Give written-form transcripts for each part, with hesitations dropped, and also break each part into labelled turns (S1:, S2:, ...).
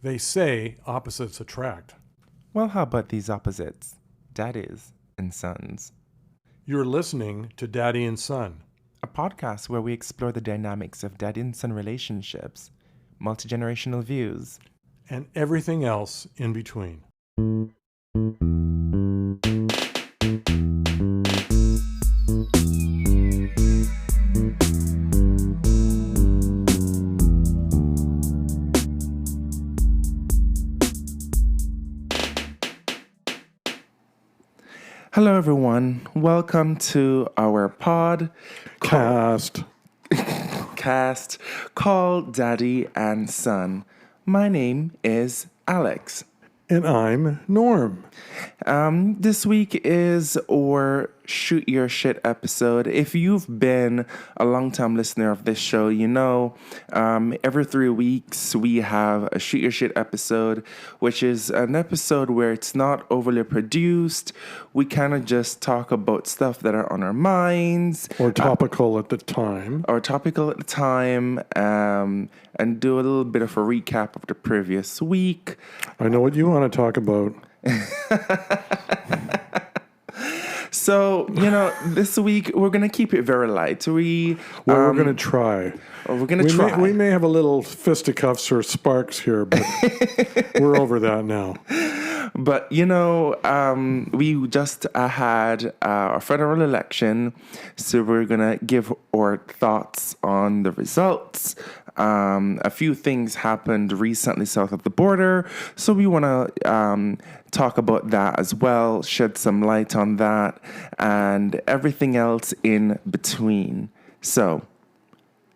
S1: They say opposites attract.
S2: Well, how about these opposites? Daddies and sons.
S1: You're listening to Daddy and Son.
S2: A podcast where we explore the dynamics of daddy and son relationships, multi-generational views,
S1: And everything else in between.
S2: Hello, everyone. Welcome to our
S1: Cast.
S2: podcast called Daddy and Son. My name is Alex.
S1: And I'm Norm.
S2: This week is our Shoot Your Shit episode. If you've been a long-time listener of this show, you know every 3 weeks we have a Shoot Your Shit episode, which is an episode where it's not overly produced. We kind of just talk about stuff that are on our minds.
S1: Or topical at the time.
S2: And do a little bit of a recap of the previous week.
S1: I know what you want to talk about.
S2: So, this week we're going to keep it very light.
S1: We're going to try. We may have a little fisticuffs or sparks here, but we're over that now.
S2: But, we just had a federal election, so we're going to give our thoughts on the results. A few things happened recently south of the border, so we want to talk about that as well, shed some light on that, and everything else in between. So,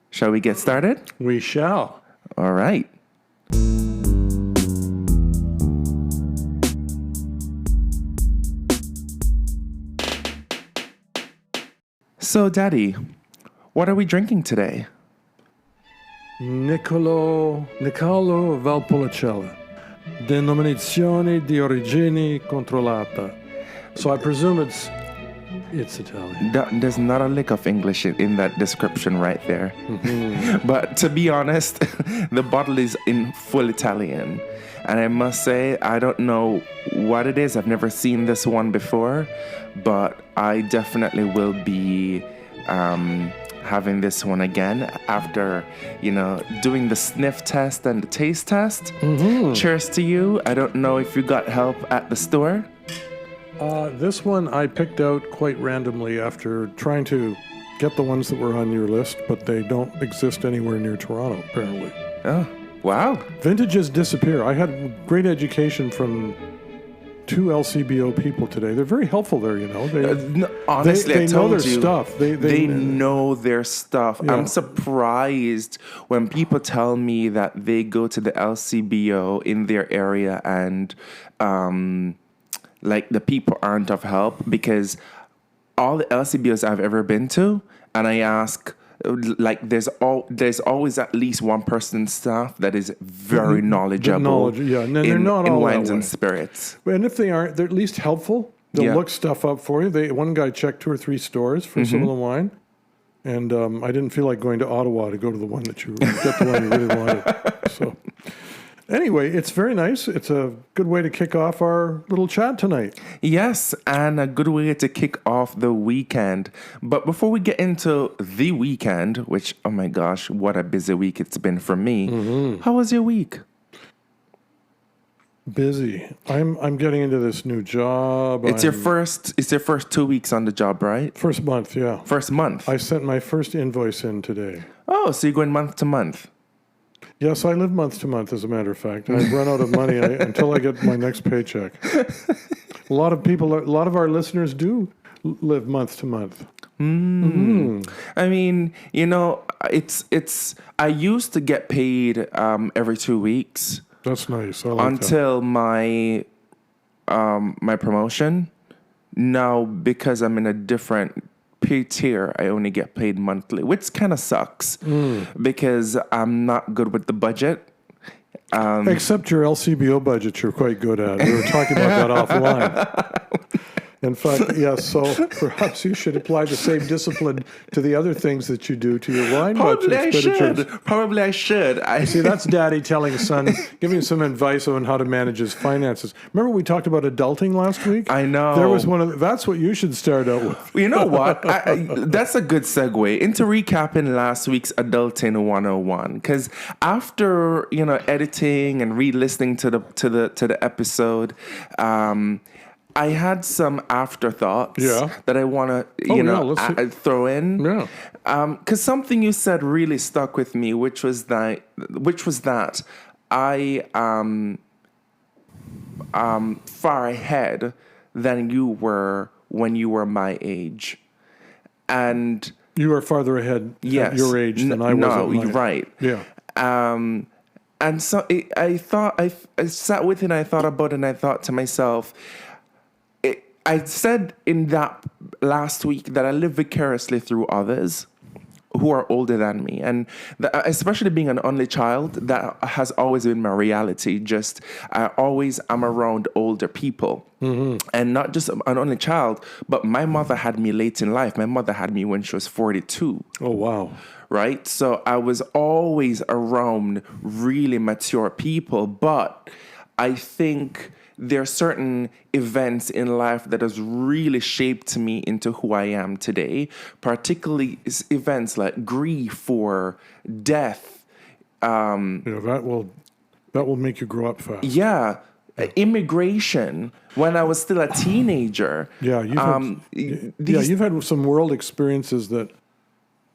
S2: shall we get started?
S1: We shall.
S2: All right. So, Daddy, what are we drinking today?
S1: Niccolò Valpolicella. Denominazione di origine controllata. So I presume it's Italian.
S2: There's not a lick of English in that description right there. Mm-hmm. But to be honest, the bottle is in full Italian. And I must say, I don't know what it is. I've never seen this one before. But I definitely will be having this one again after, doing the sniff test and the taste test. Mm-hmm. Cheers to you. I don't know if you got help at the store.
S1: This one I picked out quite randomly after trying to get the ones that were on your list, but they don't exist anywhere near Toronto, apparently.
S2: Oh, wow.
S1: Vintages disappear. I had great education from 2 LCBO people today. They're very helpful there,
S2: Honestly,
S1: they
S2: I
S1: know
S2: told
S1: their
S2: you,
S1: stuff.
S2: They know their stuff.
S1: Yeah.
S2: I'm surprised when people tell me that they go to the LCBO in their area and the people aren't of help, because all the LCBOs I've ever been to, and I ask, there's always at least one person staff that is very knowledgeable
S1: they're not
S2: in
S1: all
S2: wines
S1: that way.
S2: and spirits.
S1: And if they aren't, they're at least helpful. They'll look stuff up for you. One guy checked 2 or 3 stores for some of the wine, and I didn't feel like going to Ottawa to go to the one that you get the one you really wanted. So anyway, it's very nice. It's a good way to kick off our little chat tonight.
S2: Yes, and a good way to kick off the weekend. But before we get into the weekend, which, oh my gosh, what a busy week it's been for me. Mm-hmm. How was your week?
S1: Busy. I'm getting into this new job.
S2: It's your first 2 weeks on the job, right?
S1: First month, yeah.
S2: First month.
S1: I sent my first invoice in today.
S2: Oh, so you're going month to month.
S1: Yes, I live month to month, as a matter of fact. I've run out of money until I get my next paycheck. A lot of our listeners do live month to month.
S2: Mm-hmm. I mean, it's. I used to get paid every 2 weeks.
S1: That's nice. I like
S2: until my promotion. Now, because I'm in a different pay tier, I only get paid monthly, which kind of sucks because I'm not good with the budget.
S1: Except your LCBO budget, you're quite good at. We were talking about that offline. In fact, yes, so perhaps you should apply the same discipline to the other things that you do to your wine expenditures.
S2: Probably I should.
S1: See, that's daddy telling son, giving some advice on how to manage his finances. Remember we talked about adulting last week?
S2: I know.
S1: There was that's what you should start out with.
S2: You know what? That's a good segue into recapping last week's Adulting 101. Because after, editing and re-listening to the episode, I had some afterthoughts that I want to, throw in. Yeah. Because something you said really stuck with me, which was that I am far ahead than you were when you were my age, and
S1: you were farther ahead at your age than I was.
S2: No, you're right.
S1: Yeah.
S2: And so I thought I sat with it and I thought about it and I thought to myself. I said in that last week that I live vicariously through others who are older than me. And especially being an only child, that has always been my reality. Just I always am around older people. Mm-hmm. And not just an only child, but my mother had me late in life. My mother had me when she was 42.
S1: Oh, wow.
S2: Right? So I was always around really mature people. But I think there are certain events in life that has really shaped me into who I am today, particularly events like grief or death.
S1: That will make you grow up fast.
S2: Yeah. Immigration when I was still a teenager.
S1: Yeah, you've had some world experiences that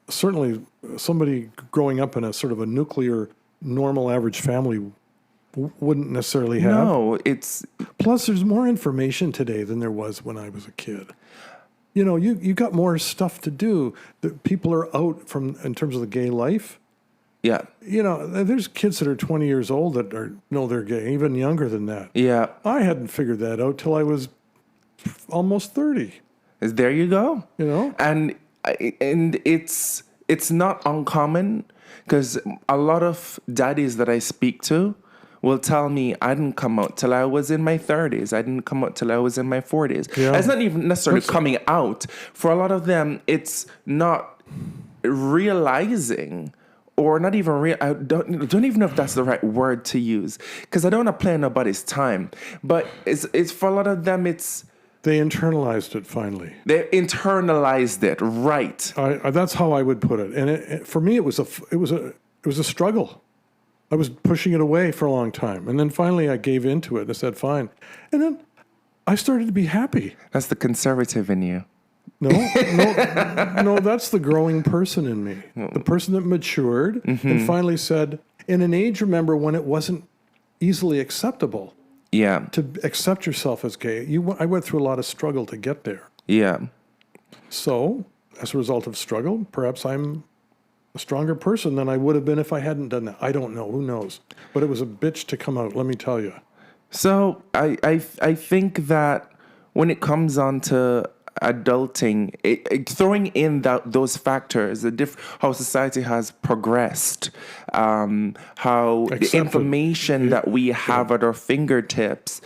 S1: certainly somebody growing up in a sort of a nuclear, normal, average family wouldn't necessarily have.
S2: No,
S1: plus there's more information today than there was when I was a kid. You got more stuff to do. That people are out in terms of the gay life.
S2: Yeah.
S1: There's kids that are 20 years old that know they're gay, even younger than that.
S2: Yeah.
S1: I hadn't figured that out till I was almost 30.
S2: There you go. And it's not uncommon because a lot of daddies that I speak to will tell me I didn't come out till I was in my 30s. I didn't come out till I was in my 40s. Yeah. It's not even necessarily coming out. For a lot of them, it's not realizing or not even I don't even know if that's the right word to use because I don't want to play nobody's time. But it's for a lot of them, it's...
S1: They internalized it finally.
S2: They internalized it, right.
S1: That's how I would put it. And for me, it was a struggle. I was pushing it away for a long time. And then finally I gave into it and I said, fine. And then I started to be happy.
S2: That's the conservative in you.
S1: No, that's the growing person in me. The person that matured and finally said, in an age, remember, when it wasn't easily acceptable to accept yourself as gay. I went through a lot of struggle to get there.
S2: Yeah.
S1: So, as a result of struggle, perhaps I'm a stronger person than I would have been if I hadn't done that. I don't know. Who knows? But it was a bitch to come out, let me tell you.
S2: So I think that when it comes on to adulting, throwing in those factors, how society has progressed, how the information that we have at our fingertips,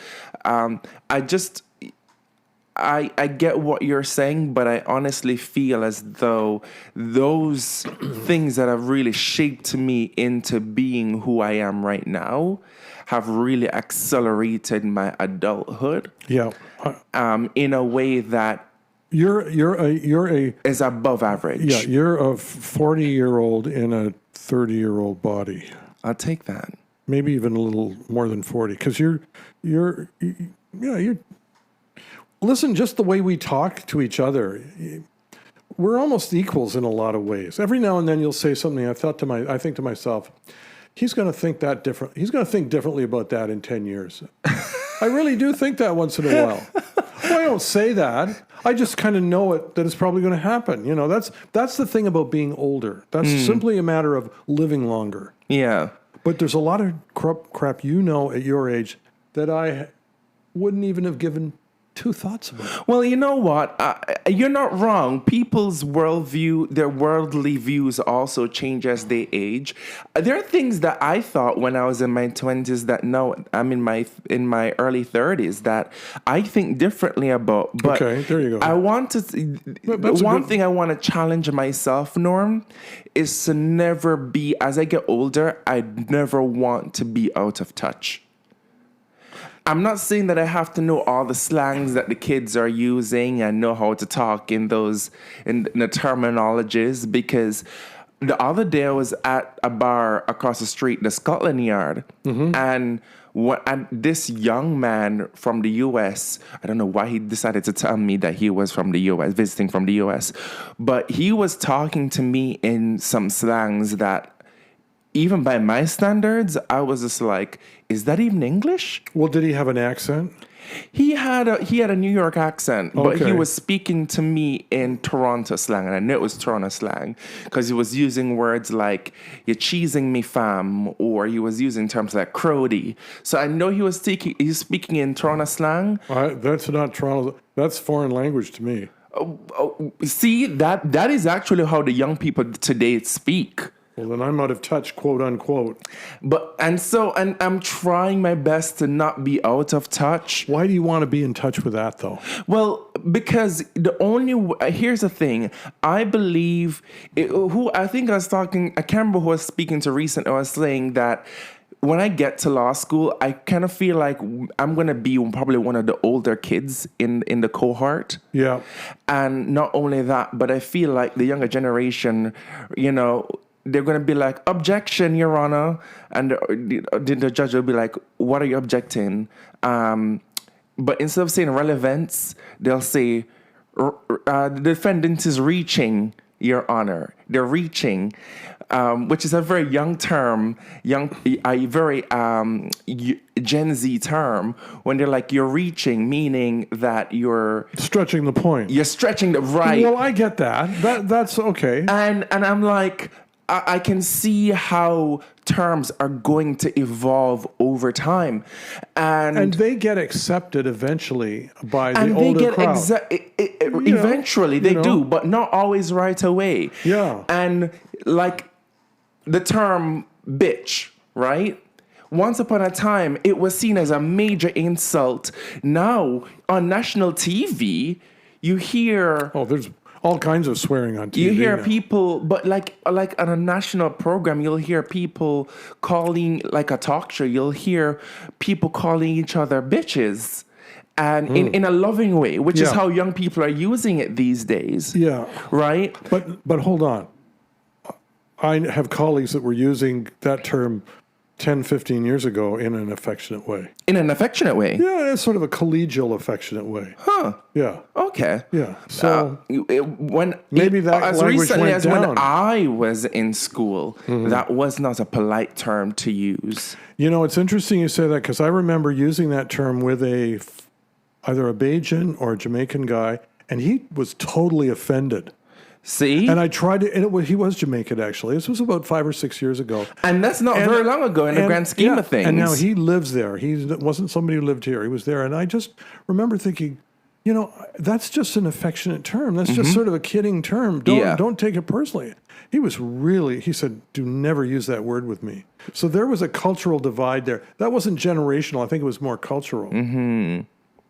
S2: I get what you're saying, but I honestly feel as though those things that have really shaped me into being who I am right now have really accelerated my adulthood.
S1: Yeah.
S2: In a way that is above average.
S1: Yeah, you're a 40-year-old in a 30-year-old body.
S2: I'll take that.
S1: Maybe even a little more than 40, because you're. Listen, just the way we talk to each other, we're almost equals in a lot of ways. Every now and then you'll say something. I think to myself, he's going to think that different. He's going to think differently about that in 10 years. I really do think that once in a while. Well, I don't say that. I just kind of know that it's probably going to happen. That's the thing about being older. That's simply a matter of living longer.
S2: Yeah.
S1: But there's a lot of crap at your age that I wouldn't even have given two thoughts about it.
S2: Well, you know what? You're not wrong. People's worldview, their worldly views also change as they age. There are things that I thought when I was in my 20s that now I'm in my early 30s that I think differently about. But
S1: Okay, there you go.
S2: I want to. One thing I want to challenge myself, Norm, is to never be. As I get older, I never want to be out of touch. I'm not saying that I have to know all the slangs that the kids are using and know how to talk in the terminologies, because the other day I was at a bar across the street, the Scotland Yard, and this young man from the US, I don't know why he decided to tell me that he was from the US, visiting from the US, but he was talking to me in some slangs that, even by my standards, I was just like, is that even English?
S1: Well, did he have an accent?
S2: He had a New York accent, but he
S1: Okay.
S2: was speaking to me in Toronto slang, and I knew it was Toronto slang because he was using words like "you're cheesing me, fam," or he was using terms like "crody." So I know he's speaking in Toronto slang.
S1: That's not Toronto. That's foreign language to me.
S2: See, that is actually how the young people today speak.
S1: Well, then I'm out of touch, quote unquote.
S2: And I'm trying my best to not be out of touch.
S1: Why do you want to be in touch with that, though?
S2: Well, because here's the thing. I believe I think I was talking. I can't remember who I was speaking to recently. I was saying that when I get to law school, I kind of feel like I'm going to be probably one of the older kids in the cohort.
S1: Yeah.
S2: And not only that, but I feel like the younger generation, they're going to be like, "Objection, Your Honor." And the judge will be like, "What are you objecting?" But instead of saying relevance, they'll say, "The defendant is reaching, Your Honor." They're reaching, which is a very young term, a very Gen Z term, when they're like, "You're reaching," meaning that you're
S1: Stretching the point.
S2: You're stretching the right.
S1: Well, I get that. That's okay.
S2: And I'm like, I can see how terms are going to evolve over time, and
S1: they get accepted eventually by the older crowd.
S2: Eventually they do, but not always right away.
S1: Yeah.
S2: And like the term "bitch," right? Once upon a time, it was seen as a major insult. Now on national TV, you hear
S1: There's all kinds of swearing on TV.
S2: You hear
S1: now.
S2: people, but like on a national program, you'll hear people calling, like a talk show, you'll hear people calling each other bitches, and in a loving way, which is how young people are using it these days.
S1: Yeah.
S2: Right?
S1: But hold on. I have colleagues that were using that term 10, 15 years ago in an affectionate way.
S2: In an affectionate way?
S1: Yeah, it's sort of a collegial, affectionate way.
S2: Huh.
S1: Yeah.
S2: Okay.
S1: Yeah. So
S2: maybe
S1: that
S2: as
S1: language
S2: recently
S1: went
S2: as
S1: down.
S2: when I was in school, that was not a polite term to use.
S1: It's interesting you say that, because I remember using that term with either a Bajan or a Jamaican guy, and he was totally offended.
S2: See?
S1: And I tried to, and he was Jamaican, actually. This was about 5 or 6 years ago.
S2: And that's not very long ago in the grand scheme of things.
S1: And now he lives there. He wasn't somebody who lived here. He was there. And I just remember thinking, that's just an affectionate term. That's just sort of a kidding term. Don't take it personally. He said, "Do never use that word with me." So there was a cultural divide there. That wasn't generational. I think it was more cultural. Mm-hmm.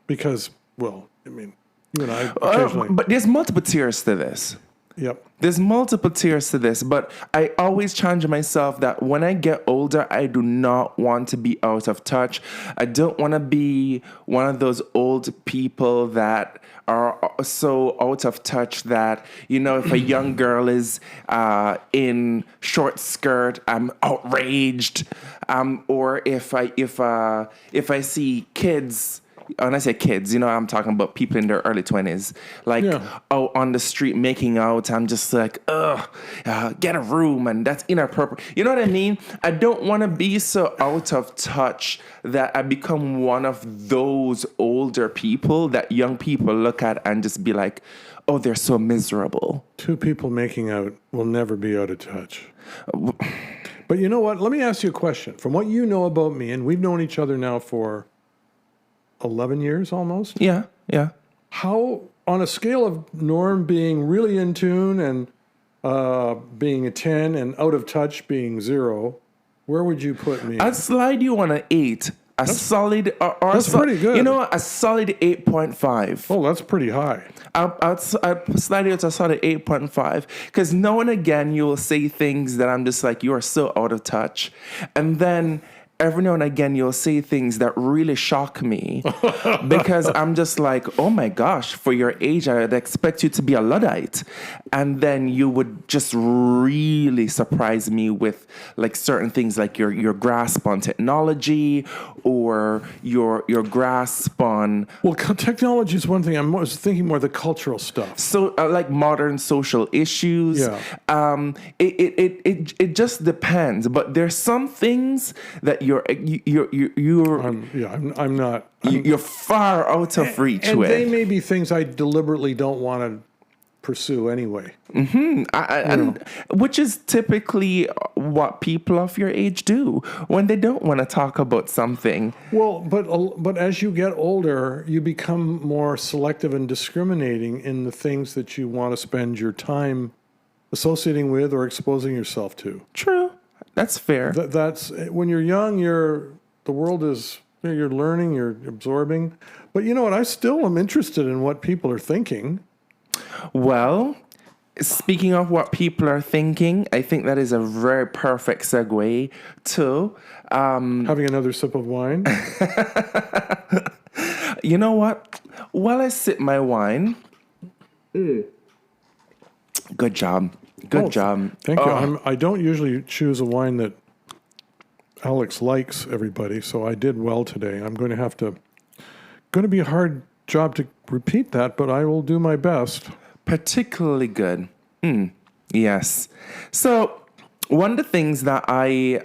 S1: Because, you and I occasionally...
S2: But there's multiple tiers to this.
S1: Yep.
S2: There's multiple tiers to this, but I always challenge myself that when I get older, I do not want to be out of touch. I don't want to be one of those old people that are so out of touch that, if a young girl is in short skirt, I'm outraged. Or if I see kids... When I say kids, I'm talking about people in their early 20s, on the street making out. I'm just like, get a room, and that's inappropriate. You know what I mean? I don't want to be so out of touch that I become one of those older people that young people look at and just be like, "Oh, they're so miserable."
S1: Two people making out will never be out of touch. But you know what? Let me ask you a question. From what you know about me, and we've known each other now for 11 years almost.
S2: Yeah, yeah.
S1: How, on a scale of Norm being really in tune and being a 10 and out of touch being 0, where would you put me?
S2: I'd slide you on an 8. Solid, or
S1: that's pretty good.
S2: You know what? A solid 8.5.
S1: Oh, that's pretty high.
S2: I'd slide you to a solid 8.5 because now and again you will say things that I'm just like, you are so out of touch, and then every now and again you'll say things that really shock me because I'm just like, oh my gosh, for your age I'd expect you to be a Luddite, and then you would just really surprise me with like certain things, like your grasp on technology or your grasp on,
S1: well, technology is one thing. I was thinking more the cultural stuff.
S2: So like modern social issues.
S1: Yeah.
S2: It just depends, but there's some things that you're far out of reach
S1: and
S2: with.
S1: they may be things I deliberately don't want to pursue anyway.
S2: Which is typically what people of your age do when they don't want to talk about something.
S1: Well, but as you get older, you become more selective and discriminating in the things that you want to spend your time associating with or exposing yourself to.
S2: True. That's fair.
S1: That's when you're young. The world is, you're learning, you're absorbing. But you know what? I still am interested in what people are thinking.
S2: Well, speaking of what people are thinking, I think that is a very perfect segue to
S1: having another sip of wine.
S2: You know what? While I sip my wine, good job. Good job.
S1: Thank you. I don't usually choose a wine that Alex likes, everybody, so I did well today. I'm going to be a hard job to repeat that, but I will do my best.
S2: Particularly good. Yes. So one of the things that I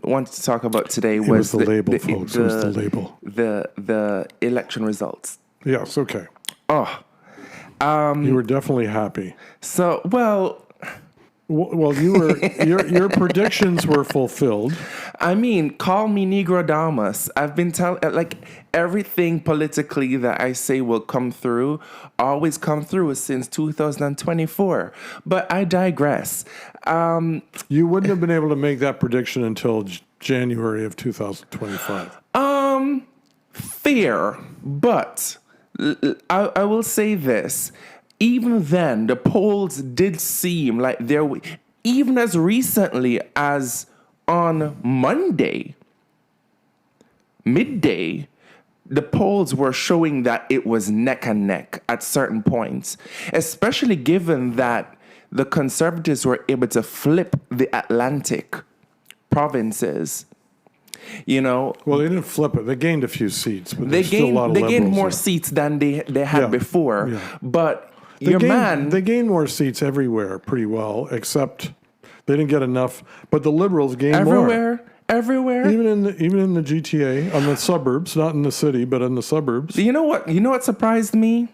S2: wanted to talk about today was
S1: the label, folks. It was the label.
S2: The election results.
S1: Yes, okay.
S2: You
S1: were definitely happy.
S2: So, well,
S1: you were. your predictions were fulfilled.
S2: I mean, call me Negrodamus. I've been telling, like, everything politically that I say will come through, always come through since 2024. But I digress.
S1: You wouldn't have been able to make that prediction until January of 2025.
S2: Fair, but I will say this. Even then, the polls did seem like even as recently as on Monday, midday, the polls were showing that it was neck and neck at certain points, especially given that the conservatives were able to flip the Atlantic provinces. You know,
S1: well, they didn't flip it. They gained a few seats, but they
S2: gained more seats than they had before. Yeah. But they gained more seats everywhere pretty well, except they didn't get enough. But the Liberals gained more. Everywhere.
S1: Even in the GTA, on the suburbs, not in the city, but in the suburbs.
S2: You know what? You know what surprised me?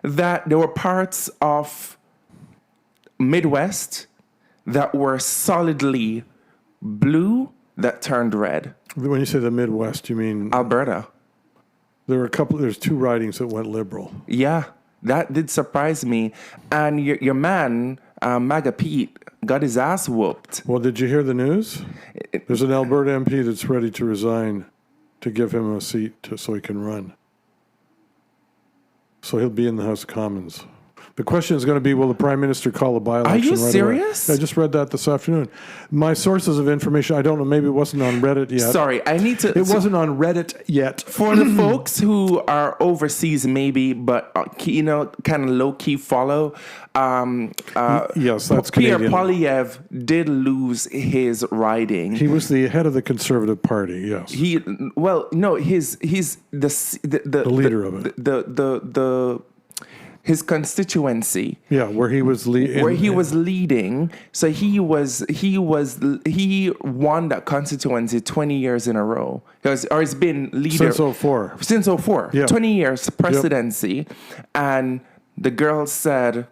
S2: That there were parts of Midwest that were solidly blue that turned red.
S1: When you say the Midwest, you mean
S2: Alberta?
S1: There's 2 ridings that went Liberal.
S2: Yeah, that did surprise me. And your man, MAGA Pete, got his ass whooped.
S1: Well, did you hear the news? There's an Alberta MP that's ready to resign to give him a seat so he can run. So he'll be in the House of Commons. The question is going to be, will the Prime Minister call a by-election?
S2: Are you serious?
S1: I just read that this afternoon. My sources of information, I don't know, maybe it wasn't on Reddit yet.
S2: Sorry, I need to...
S1: It wasn't on Reddit yet.
S2: For the folks who are overseas maybe, but, kind of low-key follow...
S1: yes, that's
S2: Pierre
S1: Canadian.
S2: Poilievre did lose his riding.
S1: He was the head of the Conservative Party, yes.
S2: He's the
S1: leader of it.
S2: His constituency.
S1: Yeah, where he was
S2: leading. So he won that constituency 20 years in a row. He's been leader
S1: since 2004.
S2: Since 2004. Yeah. 20 years presidency. Yep. And the girl said,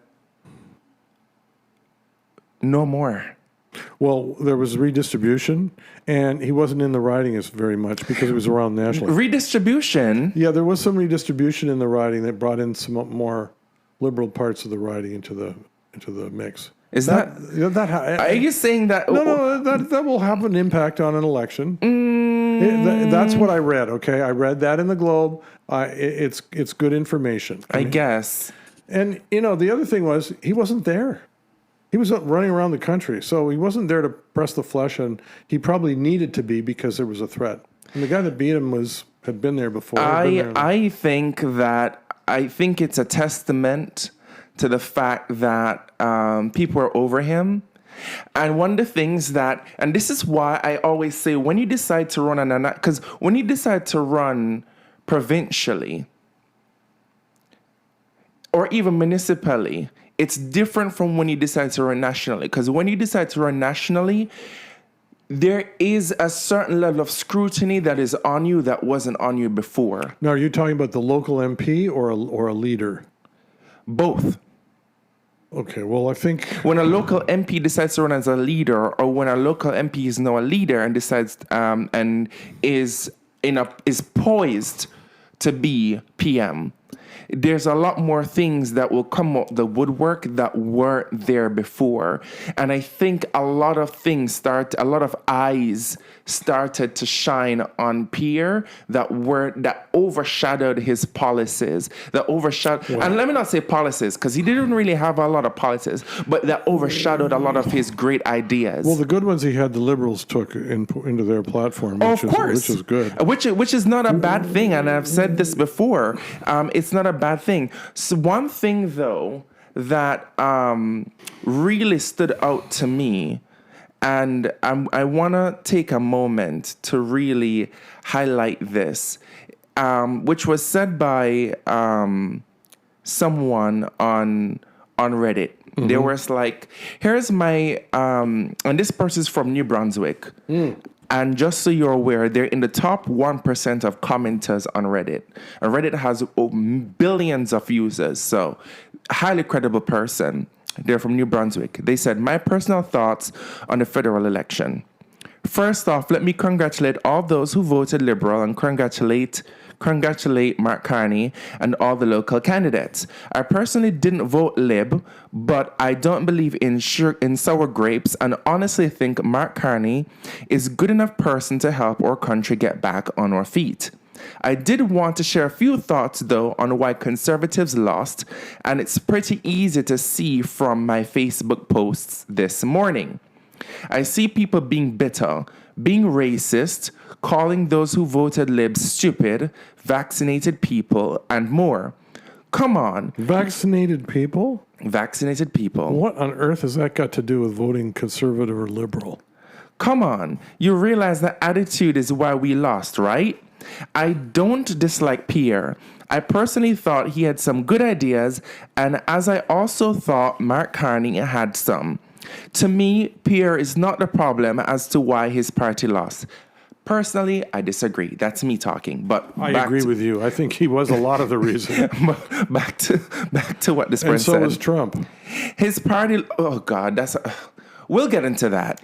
S2: no more.
S1: Well, there was redistribution, and he wasn't in the riding as very much because he was around nationally.
S2: Redistribution?
S1: Yeah, there was some redistribution in the riding that brought in some more liberal parts of the riding into the mix.
S2: Is that are you saying that?
S1: No, that will have an impact on an election. That's what I read. Okay, I read that in the Globe. It's good information.
S2: I guess.
S1: And the other thing was he wasn't there. He was running around the country, so he wasn't there to press the flesh, and he probably needed to be because there was a threat. And the guy that beat him had been there before.
S2: I think it's a testament to the fact that people are over him. And one of the things and this is why I always say when you decide to run because when you decide to run provincially or even municipally, it's different from when you decide to run nationally. Because when you decide to run nationally, there is a certain level of scrutiny that is on you that wasn't on you before.
S1: Now, are you talking about the local MP or a leader?
S2: Both.
S1: Okay, well, I think
S2: when a local MP decides to run as a leader, or when a local MP is now a leader and decides and is poised to be PM, there's a lot more things that will come up the woodwork that weren't there before. And I think a lot of eyes started to shine on Pierre that overshadowed his policies. And let me not say policies, because he didn't really have a lot of policies, but that overshadowed a lot of his great ideas.
S1: Well, the good ones he had, the Liberals took into their platform, which is good.
S2: Which is not a bad thing, and I've said this before. It's not a bad thing. So one thing, though, that really stood out to me, and I want to take a moment to really highlight this, which was said by someone on Reddit. Mm-hmm. There was like, here's my, and this person's from New Brunswick. And just so you're aware, they're in the top 1% of commenters on Reddit. And Reddit has billions of users, so highly credible person. They're from New Brunswick. They said, my personal thoughts on the federal election. First off, let me congratulate all those who voted Liberal and congratulate Mark Carney and all the local candidates. I personally didn't vote Lib, but I don't believe in sour grapes and honestly think Mark Carney is a good enough person to help our country get back on our feet. I did want to share a few thoughts, though, on why Conservatives lost, and it's pretty easy to see from my Facebook posts this morning. I see people being bitter, being racist, calling those who voted Lib stupid, vaccinated people, and more. Come on.
S1: Vaccinated people?
S2: Vaccinated people.
S1: What on earth has that got to do with voting Conservative or Liberal?
S2: Come on. You realize that attitude is why we lost, right? I don't dislike Pierre. I personally thought he had some good ideas, and as I also thought Mark Carney had some. To me, Pierre is not the problem as to why his party lost. Personally, I disagree. That's me talking. But
S1: I agree with you. I think he was a lot of the reason.
S2: back to what this person said.
S1: And so was Trump.
S2: His party. Oh God, we'll get into that.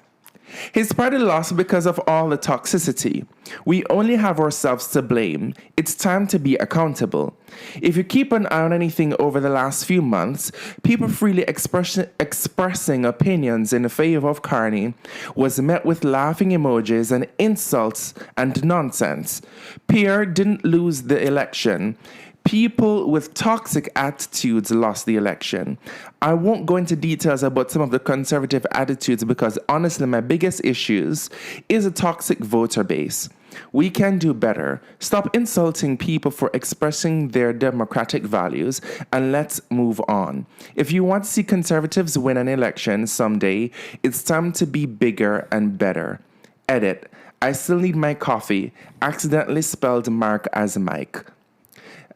S2: His party lost because of all the toxicity. We only have ourselves to blame. It's time to be accountable. If you keep an eye on anything over the last few months, people freely expressing opinions in favor of Carney was met with laughing emojis and insults and nonsense. Pierre didn't lose the election. People with toxic attitudes lost the election. I won't go into details about some of the conservative attitudes because honestly, my biggest issues is a toxic voter base. We can do better. Stop insulting people for expressing their democratic values and let's move on. If you want to see conservatives win an election someday, it's time to be bigger and better. Edit. I still need my coffee. Accidentally spelled Mark as Mike.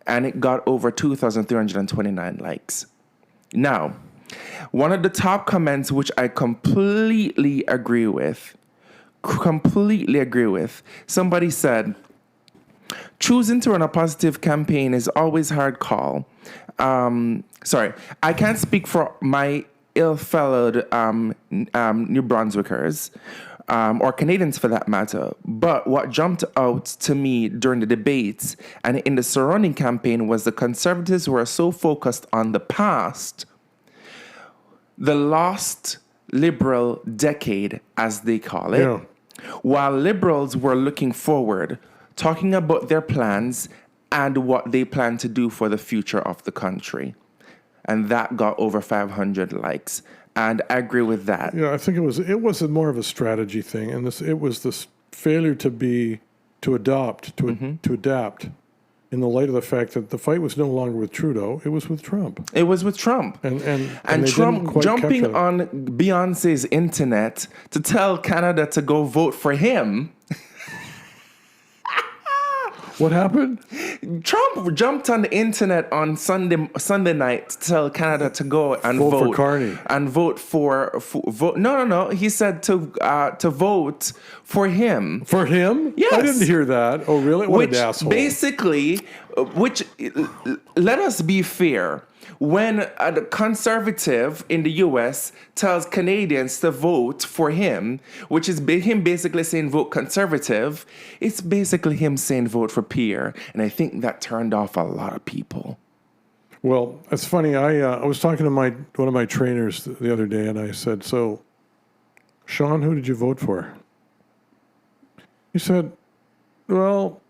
S2: And it got over 2,329 likes. Now, one of the top comments which I completely agree with, somebody said, choosing to run a positive campaign is always a hard call. I can't speak for my ill-fellowed New Brunswickers, or Canadians for that matter. But what jumped out to me during the debates and in the surrounding campaign was the Conservatives were so focused on the past, the lost Liberal decade, as they call it,
S1: Yeah.
S2: while Liberals were looking forward, talking about their plans and what they plan to do for the future of the country. And that got over 500 likes. And I agree with that.
S1: Yeah, I think it was more of a strategy thing, and it was this failure to adapt in the light of the fact that the fight was no longer with Trudeau, it was with Trump.
S2: It was with Trump.
S1: And
S2: And
S1: they
S2: Trump
S1: didn't quite
S2: jumping
S1: capture that.
S2: on Beyonce's internet to tell Canada to go vote for him.
S1: What happened?
S2: Trump jumped on the internet on Sunday night to tell Canada to go and
S1: Vote
S2: vote
S1: for Carney.
S2: and vote for vote. No. He said to vote for him.
S1: For him?
S2: Yes.
S1: I didn't hear that. Oh, really? What
S2: Which
S1: an asshole.
S2: basically, let us be fair. When a conservative in the U.S. tells Canadians to vote for him, which is him basically saying vote conservative, it's basically him saying vote for Pierre. And I think that turned off a lot of people.
S1: Well, it's funny. I was talking to one of my trainers the other day, and I said, "So, Sean, who did you vote for?" He said, "Well,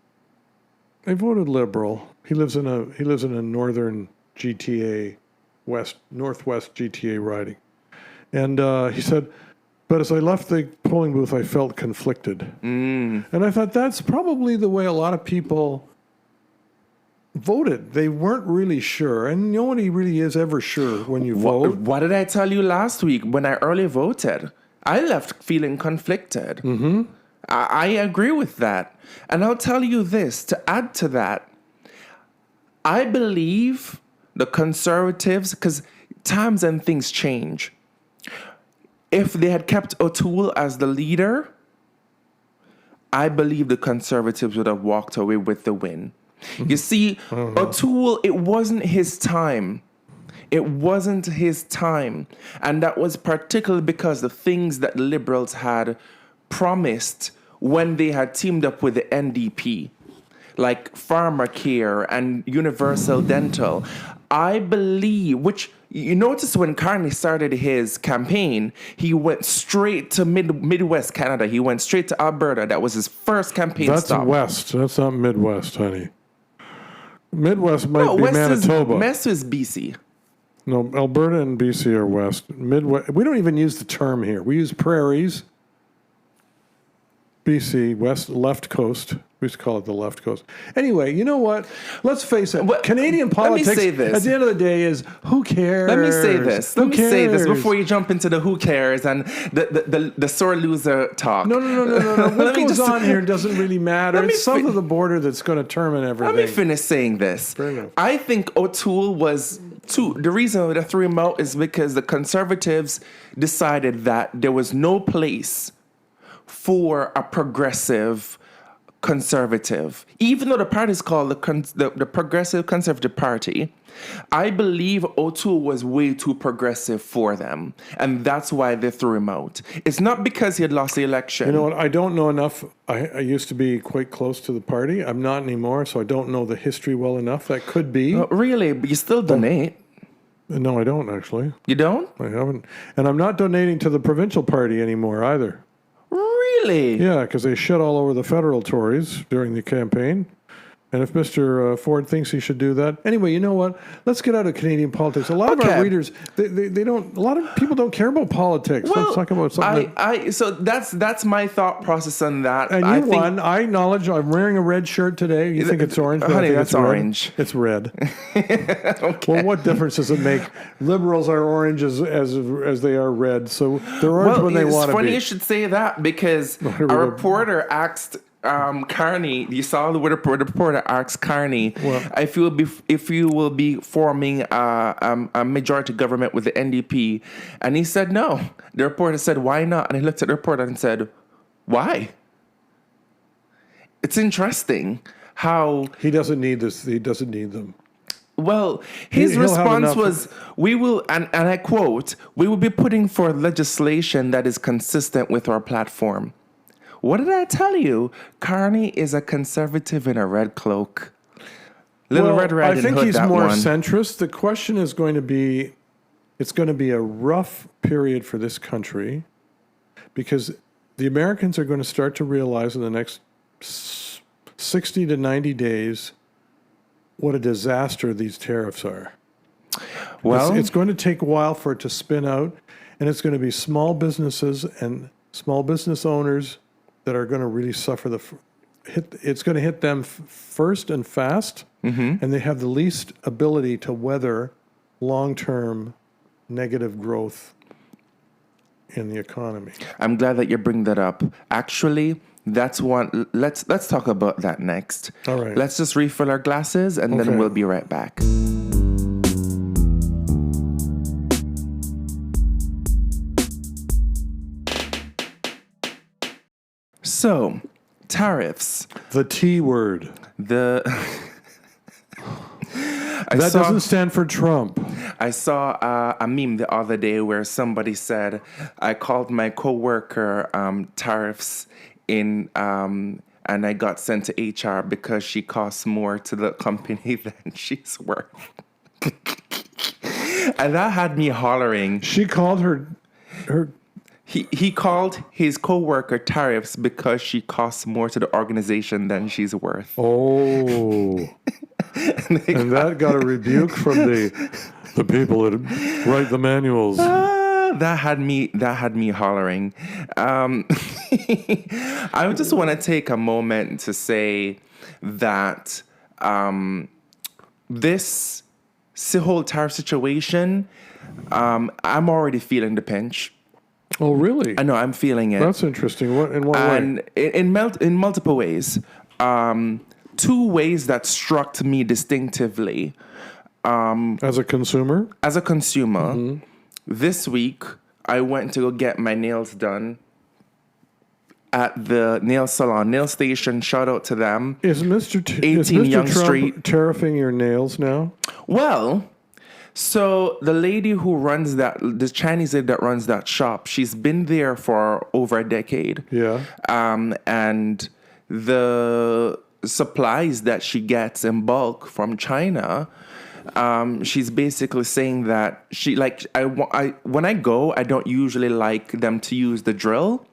S1: I voted Liberal. He lives in a northern GTA, northwest GTA riding," and he said, "But as I left the polling booth, I felt conflicted." And I thought that's probably the way a lot of people voted. They weren't really sure, and nobody really is ever sure when you vote.
S2: What did I tell you last week when I early voted? I left feeling conflicted. Mm-hmm. I agree with that. And I'll tell you this, to add to that, I believe the Conservatives, because times and things change. If they had kept O'Toole as the leader, I believe the Conservatives would have walked away with the win. You see, O'Toole, it wasn't his time. It wasn't his time. And that was particularly because the things that the Liberals had promised when they had teamed up with the NDP, like pharmacare and universal dental. I believe, which you notice when Carney started his campaign, he went straight to Midwest Canada. He went straight to Alberta. That was his first campaign stop.
S1: That's West. That's not Midwest, honey. Midwest might be
S2: West
S1: Manitoba.
S2: West is BC.
S1: No, Alberta and BC are West. Midwest. We don't even use the term here. We use prairies. BC, West, left coast. We used to call it the left coast. Anyway, you know what? Let's face it.
S2: Well,
S1: Canadian politics,
S2: let me say this.
S1: at the end of the day, is who cares?
S2: Let me say this.
S1: Who
S2: Let me say this
S1: cares?
S2: before you jump into the who cares and the sore loser talk.
S1: No. What
S2: Let me
S1: goes
S2: just-
S1: on here doesn't really matter.
S2: Let me
S1: It's south
S2: fin-
S1: of the border that's going to determine everything.
S2: Let me finish saying this.
S1: Fair enough.
S2: I think O'Toole was the reason they threw him out is because the Conservatives decided that there was no place for a progressive conservative. Even though the party is called the Progressive Conservative Party, I believe O'Toole was way too progressive for them. And that's why they threw him out. It's not because he had lost the election.
S1: You know what? I don't know enough. I used to be quite close to the party. I'm not anymore, so I don't know the history well enough. That could be.
S2: Really? But you still donate.
S1: No, I don't, actually.
S2: You don't?
S1: I haven't. And I'm not donating to the provincial party anymore either.
S2: Really?
S1: Yeah, because they shit all over the federal Tories during the campaign. And if Mr. Ford thinks he should do that. Anyway, you know what? Let's get out of Canadian politics. A lot of our readers, they don't, a lot of people don't care about politics. Let's talk about something.
S2: So that's my thought process on that.
S1: And you won. I acknowledge I'm wearing a red shirt today. You think it's orange? But
S2: Honey,
S1: I think
S2: that's
S1: it's red.
S2: orange.
S1: It's red.
S2: Okay.
S1: Well, what difference does it make? Liberals are orange as they are red. So they're orange when they want to be.
S2: It's funny you should say that because a reporter asked Carney, you saw the reporter asked Carney if you will be forming a majority government with the NDP, and he said no. The reporter said, "Why not?" And he looked at the reporter and said, "Why?" It's interesting how
S1: he doesn't need this. He doesn't need them.
S2: Well, his
S1: He'll have
S2: response
S1: enough-
S2: was, "We will," and I quote, "We will be putting forth legislation that is consistent with our platform." What did I tell you? Carney is a conservative in a red cloak. Little Red Riding
S1: I think
S2: Hood,
S1: he's
S2: that
S1: more
S2: one.
S1: centrist. The question is going to be, it's going to be a rough period for this country because the Americans are going to start to realize in the next 60 to 90 days what a disaster these tariffs are.
S2: Well,
S1: It's going to take a while for it to spin out, and it's going to be small businesses and small business owners that are going to really suffer it's going to hit them first and fast, and they have the least ability to weather long-term negative growth in the economy.
S2: I'm glad that you bring that up. Actually, that's one. Let's talk about that next.
S1: All right.
S2: Let's just refill our glasses, and then
S1: Okay.
S2: we'll be right back. So, tariffs.
S1: The T word.
S2: The
S1: That doesn't stand for Trump.
S2: I saw a meme the other day where somebody said, "I called my coworker tariffs in, and I got sent to HR because she costs more to the company than she's worth." And that had me hollering.
S1: She called her
S2: He called his coworker tariffs because she costs more to the organization than she's worth.
S1: Oh. And that got a rebuke from the people that write the manuals.
S2: That had me hollering. I just want to take a moment to say that this whole tariff situation, I'm already feeling the pinch.
S1: Oh, really?
S2: I know I'm feeling it.
S1: That's interesting. In what way?
S2: And in multiple ways. Two ways that struck me distinctively.
S1: As a consumer?
S2: As a consumer, this week I went to go get my nails done at the nail salon, nail station. Shout out to them.
S1: Is Mr.
S2: 18 Young
S1: Trump
S2: Street.
S1: tariffing your nails now?
S2: Well, so the lady who runs the Chinese lady that runs that shop, she's been there for over a decade.
S1: Yeah.
S2: And the supplies that she gets in bulk from China, she's basically saying that when I go, I don't usually like them to use the drill,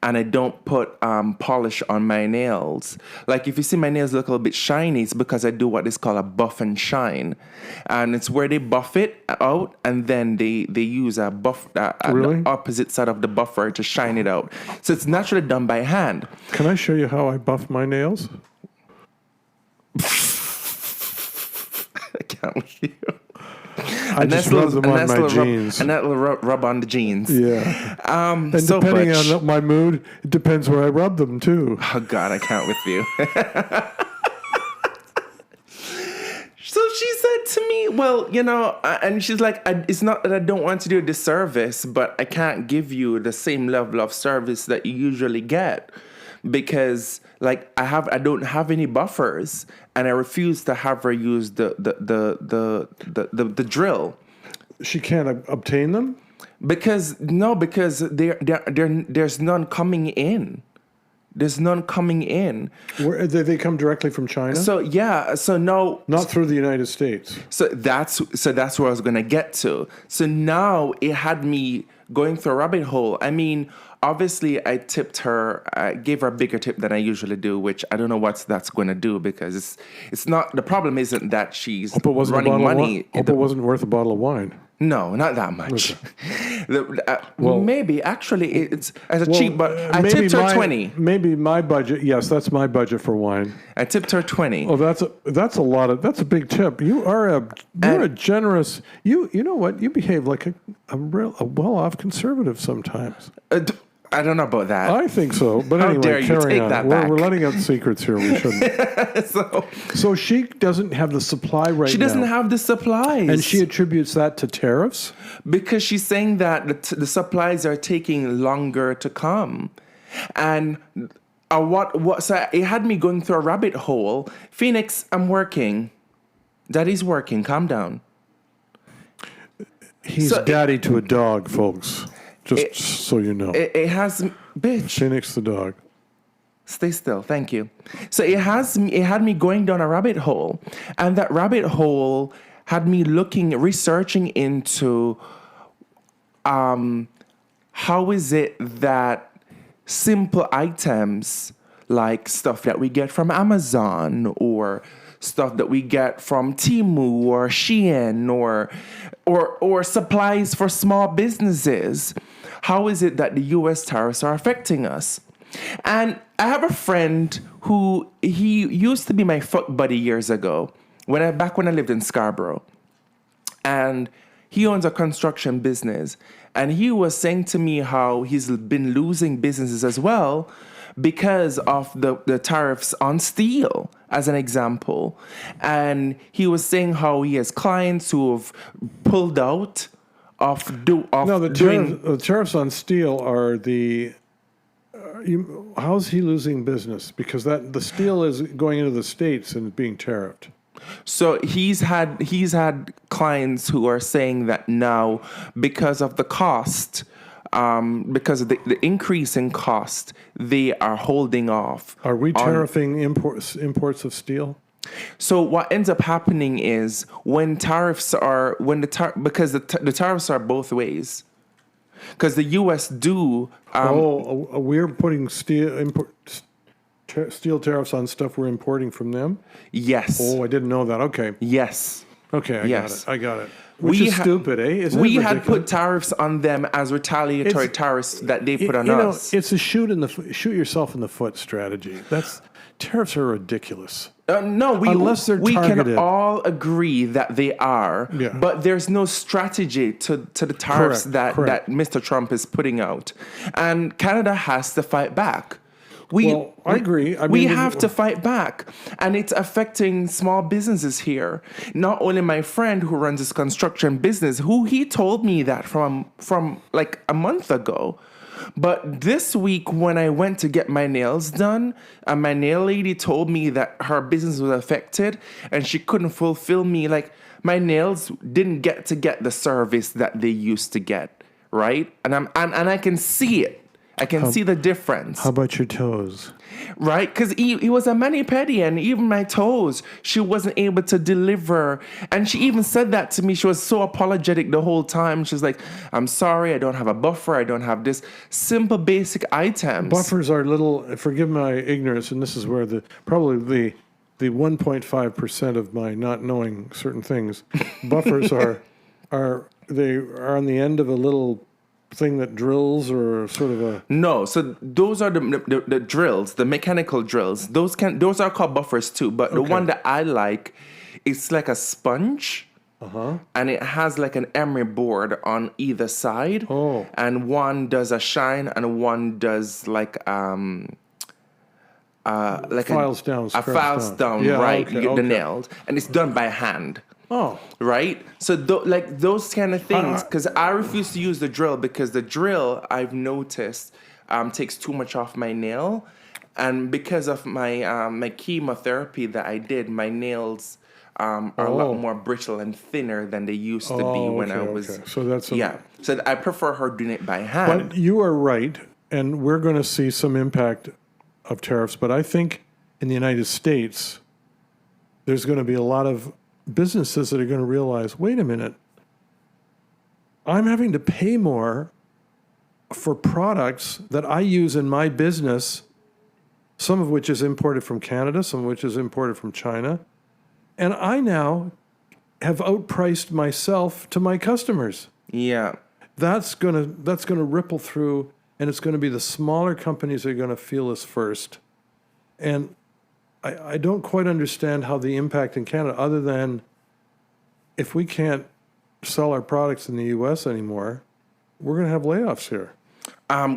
S2: and I don't put polish on my nails. Like if you see my nails look a little bit shiny, it's because I do what is called a buff and shine, and it's where they buff it out and then they use a buff
S1: Really?
S2: the opposite side of the buffer to shine it out. So it's naturally done by hand.
S1: Can I show you how I buff my nails?
S2: I can't with you.
S1: I just rub them on my jeans.
S2: And that will rub on the jeans.
S1: Yeah. And
S2: so
S1: depending
S2: Butch.
S1: on my mood, it depends where I rub them too.
S2: Oh God, I can't with you. So she said to me, well, and she's like, it's not that I don't want to do a disservice, but I can't give you the same level of service that you usually get because I don't have any buffers, and I refuse to have her use the drill.
S1: She can't obtain them?
S2: Because there's none coming in. There's none coming in.
S1: Where they come directly from China?
S2: So no,
S1: Not through the United States.
S2: So that's where I was gonna get to. So now it had me going through a rabbit hole. I mean, obviously I gave her a bigger tip than I usually do, which I don't know what that's gonna do because it's not, the problem isn't that she's running money.
S1: Hope it wasn't worth a bottle of wine.
S2: No, not that much. Maybe actually it's as a cheap, but I tipped her 20.
S1: Maybe my budget. Yes, that's my budget for wine.
S2: I tipped her 20.
S1: Oh, that's a lot of. That's a big tip. You're a generous. You know what? You behave like a well-off conservative sometimes.
S2: I don't know about that.
S1: I think so. But
S2: How
S1: anyway,
S2: dare you
S1: carry
S2: take
S1: on.
S2: that back.
S1: We're letting out secrets here. We shouldn't. So she doesn't have the supply right now.
S2: She doesn't have the supplies.
S1: And she attributes that to tariffs?
S2: Because she's saying that the supplies are taking longer to come. And so it had me going through a rabbit hole. Phoenix, I'm working. Daddy's working. Calm down.
S1: He's daddy to a dog, folks. Just so you know.
S2: It has, bitch.
S1: Phoenix the dog.
S2: Stay still. Thank you. So it had me going down a rabbit hole. And that rabbit hole had me researching into how is it that simple items like stuff that we get from Amazon or stuff that we get from Temu or Shein or supplies for small businesses, how is it that the US tariffs are affecting us? And I have a friend who he used to be my fuck buddy years ago, back when I lived in Scarborough. And he owns a construction business. And he was saying to me how he's been losing businesses as well because of the tariffs on steel, as an example. And he was saying how he has clients who have pulled out
S1: the tariffs on steel are the... how's he losing business? Because the steel is going into the States and being tariffed.
S2: So he's had clients who are saying that now because of the cost, because of the increase in cost, they are holding off.
S1: Are we tariffing imports of steel?
S2: So what ends up happening is when tariffs are because the tariffs are both ways. Because the U.S. do.
S1: We're putting steel tariffs on stuff we're importing from them?
S2: Yes.
S1: Oh, I didn't know that. Okay.
S2: Yes.
S1: Okay, I got it. Which is stupid, eh? Isn't
S2: we
S1: it
S2: had put tariffs on them as retaliatory tariffs that they put on us.
S1: It's a shoot yourself in the foot strategy. Tariffs are ridiculous.
S2: Unless
S1: they're targeted.
S2: We can all agree that they are, but there's no strategy to the tariffs that Mr. Trump is putting out. And Canada has to fight back.
S1: I agree.
S2: We have to fight back. And it's affecting small businesses here. Not only my friend who runs this construction business, who he told me that from like a month ago. But this week when I went to get my nails done, my nail lady told me that her business was affected and she couldn't fulfill me. Like, my nails didn't get the service that they used to get, right? And I can see it. I can see the difference.
S1: How about your toes?
S2: Right? Because he was a mani-pedi, and even my toes, she wasn't able to deliver. And she even said that to me. She was so apologetic the whole time. She's like, I'm sorry, I don't have a buffer. I don't have this. Simple, basic items.
S1: Buffers are little, forgive my ignorance, and this is where probably the 1.5% of my not knowing certain things. Buffers are on the end of a little thing that drills, or sort of a...
S2: No, so those are the drills, the mechanical drills. Those are called buffers too, but the one that I like, it's like a sponge, and it has like an emery board on either side, and one does a shine and one does like
S1: files down,
S2: the nails, and it's done by hand.
S1: Oh.
S2: Right? So those kind of things, because I refuse to use the drill, because the drill, I've noticed, takes too much off my nail. And because of my chemotherapy that I did, my nails are a lot more brittle and thinner than they used to be when I was...
S1: Okay. So that's...
S2: So I prefer her doing it by hand.
S1: But you are right, and we're going to see some impact of tariffs. But I think in the United States, there's going to be a lot of businesses that are going to realize, wait a minute, I'm having to pay more for products that I use in my business, some of which is imported from Canada, some of which is imported from China, and I now have outpriced myself to my customers.
S2: Yeah.
S1: That's gonna ripple through, and it's going to be the smaller companies that are going to feel this first. And I don't quite understand how the impact in Canada, other than if we can't sell our products in the U.S. anymore, we're going to have layoffs here.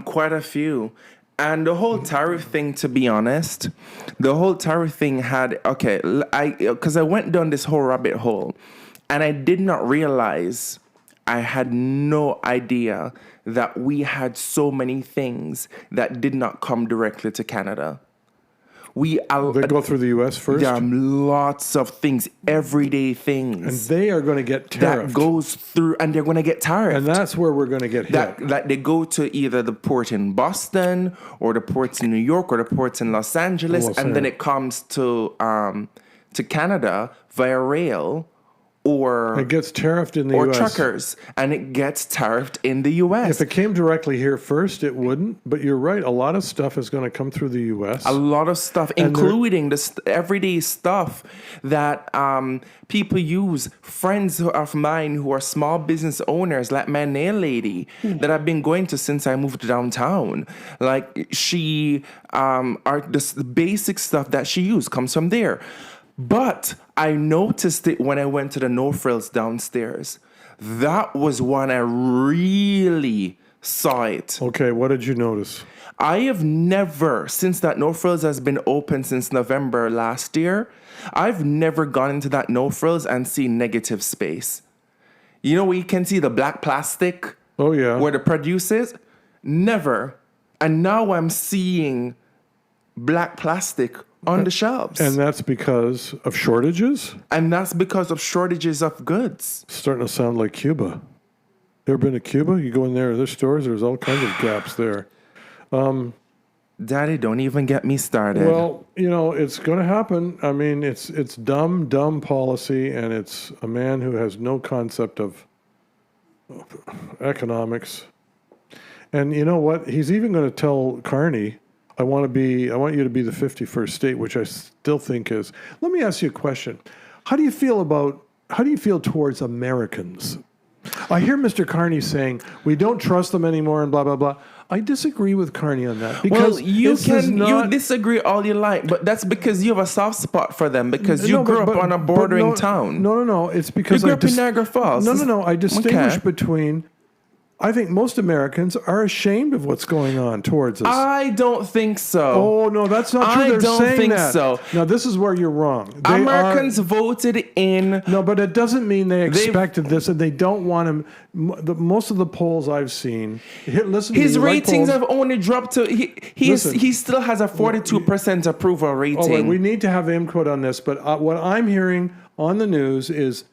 S2: Quite a few. And the whole tariff thing, to be honest, because I went down this whole rabbit hole, and I did not realize, I had no idea that we had so many things that did not come directly to Canada.
S1: They go through the U.S. first?
S2: There are lots of things, everyday things.
S1: And they are going to get tariffed.
S2: That goes through, and they're going to get tariffed.
S1: And that's where we're going to get hit.
S2: That they go to either the port in Boston or the ports in New York or the ports in Los Angeles, and then it comes to Canada via rail. Or
S1: it gets tariffed in the
S2: or
S1: U.S.
S2: truckers, and it gets tariffed in the U.S.
S1: If it came directly here first, it wouldn't. But you're right. A lot of stuff is going to come through the U.S.
S2: A lot of stuff, including the everyday stuff that people use. Friends of mine who are small business owners, like my nail lady, that I've been going to since I moved downtown. Like she, the basic stuff that she used comes from there. But I noticed it when I went to the No Frills downstairs. That was when I really saw it.
S1: Okay, what did you notice?
S2: I have never, since that No Frills has been open since November last year, I've never gone into that No Frills and seen negative space. You know where you can see the black plastic?
S1: Oh, yeah.
S2: Where the produce is? Never. And now I'm seeing black plastic on the shelves.
S1: And that's because of shortages?
S2: And that's because of shortages of goods.
S1: Starting to sound like Cuba. You ever been to Cuba? You go in there, there's stores, there's all kinds of gaps there.
S2: Daddy, don't even get me started.
S1: Well, it's going to happen. I mean, it's dumb policy, and it's a man who has no concept of economics. And you know what? He's even going to tell Carney, I want you to be the 51st state, which I still think is. Let me ask you a question. How do you feel towards Americans? I hear Mr. Carney saying we don't trust them anymore and blah, blah, blah. I disagree with Carney on that. Because
S2: you disagree all you like, but that's because you have a soft spot for them because you grew up on a bordering town.
S1: No. It's because
S2: you grew up in Niagara Falls.
S1: No. I distinguish between. I think most Americans are ashamed of what's going on towards us.
S2: I don't think so.
S1: Oh, no, that's not true.
S2: I don't think so.
S1: Now, this is where you're wrong.
S2: Americans voted in.
S1: No, but it doesn't mean they expected this, and they don't want him. Most of the polls I've seen,
S2: his ratings have only dropped to. He still has a 42% approval rating.
S1: Oh, wait, we need to have input on this, but what I'm hearing on the news is,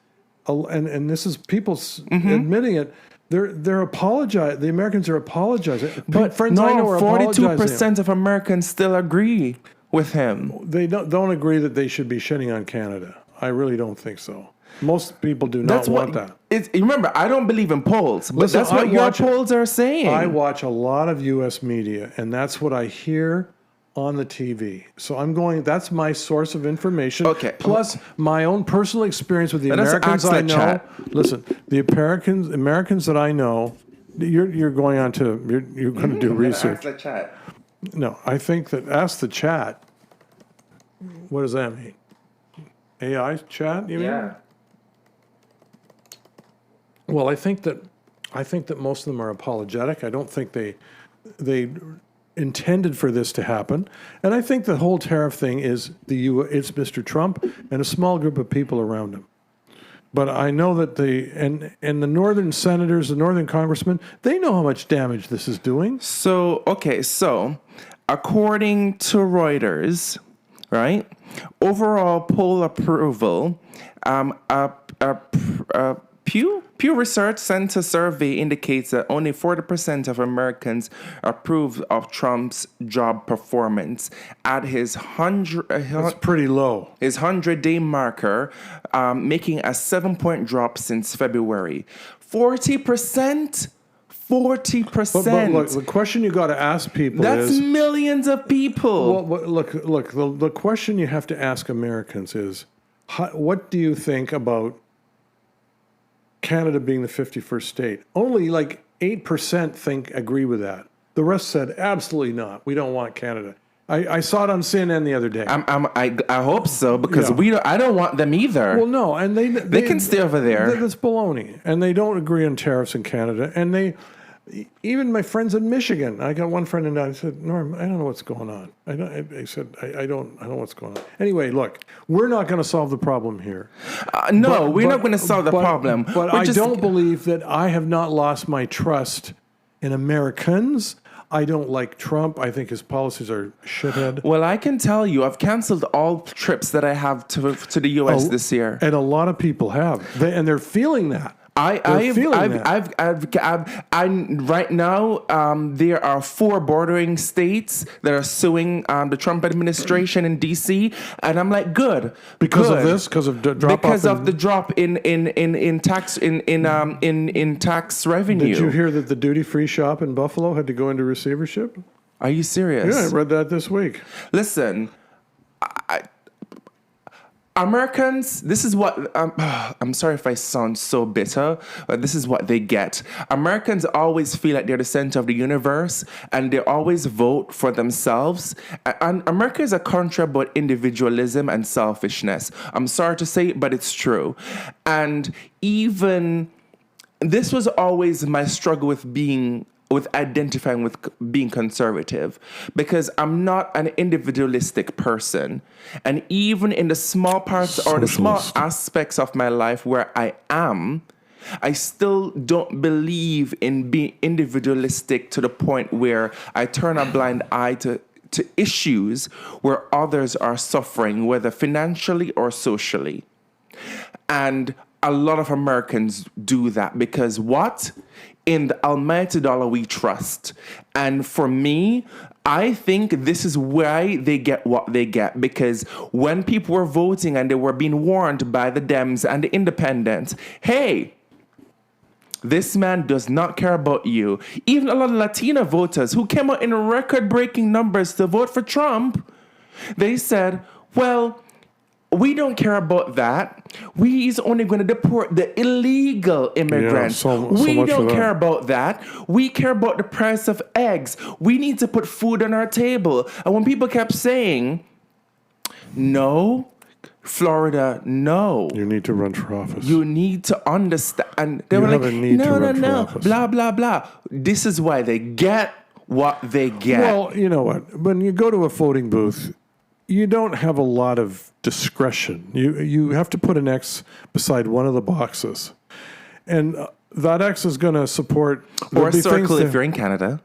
S1: and this is people admitting it. They're apologizing. The Americans are apologizing.
S2: But
S1: friends I know are
S2: 42% of Americans still agree with him.
S1: They don't agree that they should be shitting on Canada. I really don't think so. Most people do not want that.
S2: Remember, I don't believe in polls, but
S1: Listen,
S2: that's what your polls are saying.
S1: I watch a lot of U.S. media, and that's what I hear on the TV. So that's my source of information.
S2: Okay.
S1: Plus my own personal experience with the Americans I know. Chat. Listen, the Americans that I know, you're going to do research.
S2: Ask the chat.
S1: No, I think that ask the chat. What does that mean? AI chat, you mean?
S2: Yeah.
S1: Well, I think that most of them are apologetic. I don't think they intended for this to happen, and I think the whole tariff thing is it's Mr. Trump and a small group of people around him. But I know that the northern senators, the northern congressmen, they know how much damage this is doing.
S2: So according to Reuters, right, overall poll approval, Pew Research Center survey indicates that only 40% of Americans approve of Trump's job performance at his
S1: That's pretty low.
S2: His 100-day marker, making a 7-point drop since February. 40%. 40%.
S1: But look, the question you got to ask people
S2: is... That's millions of people.
S1: Well, look. The question you have to ask Americans is, what do you think about Canada being the 51st state? Only like 8% agree with that. The rest said, absolutely not. We don't want Canada. I saw it on CNN the other day.
S2: I hope so, because I don't want them either.
S1: Well, no, and they can
S2: stay over there.
S1: That's baloney, and they don't agree on tariffs in Canada. And even my friends in Michigan, I got one friend in I said, Norm, I don't know what's going on. I said, I don't know what's going on. Anyway, look, we're not going to solve the problem here.
S2: We're not going to solve the problem.
S1: But I don't believe that I have not lost my trust in Americans. I don't like Trump. I think his policies are shithead.
S2: Well, I can tell you, I've canceled all trips that I have to the U.S. this year.
S1: And a lot of people have. And they're feeling that. Right
S2: now, there are 4 bordering states that are suing the Trump administration in D.C. And I'm like, good.
S1: Because of this? Because of the drop
S2: in tax revenue.
S1: Did you hear that the duty-free shop in Buffalo had to go into receivership?
S2: Are you serious?
S1: Yeah, I read that this week.
S2: Listen, Americans, this is what, I'm sorry if I sound so bitter, but this is what they get. Americans always feel like they're the center of the universe, and they always vote for themselves. And America is a country about individualism and selfishness. I'm sorry to say it, but it's true. And even, this was always my struggle with identifying with being conservative, because I'm not an individualistic person. And even in the small parts or the small aspects of my life where I am, I still don't believe in being individualistic to the point where I turn a blind eye to issues where others are suffering, whether financially or socially. And a lot of Americans do that because what? In the almighty dollar we trust. And for me, I think this is why they get what they get. Because when people were voting and they were being warned by the Dems and the Independents, hey, this man does not care about you. Even a lot of Latina voters who came out in record-breaking numbers to vote for Trump, they said, well, we don't care about that. He's only going to deport the illegal immigrants. We don't care about that. We care about the price of eggs. We need to put food on our table. And when people kept saying, no, Florida, no.
S1: You need to run for office.
S2: You need to understand. And they were like, no, blah, blah, blah. This is why they get what they get.
S1: Well, you know what? When you go to a voting booth, you don't have a lot of discretion. You have to put an X beside one of the boxes. And that X is going to support...
S2: Or a circle if you're in Canada.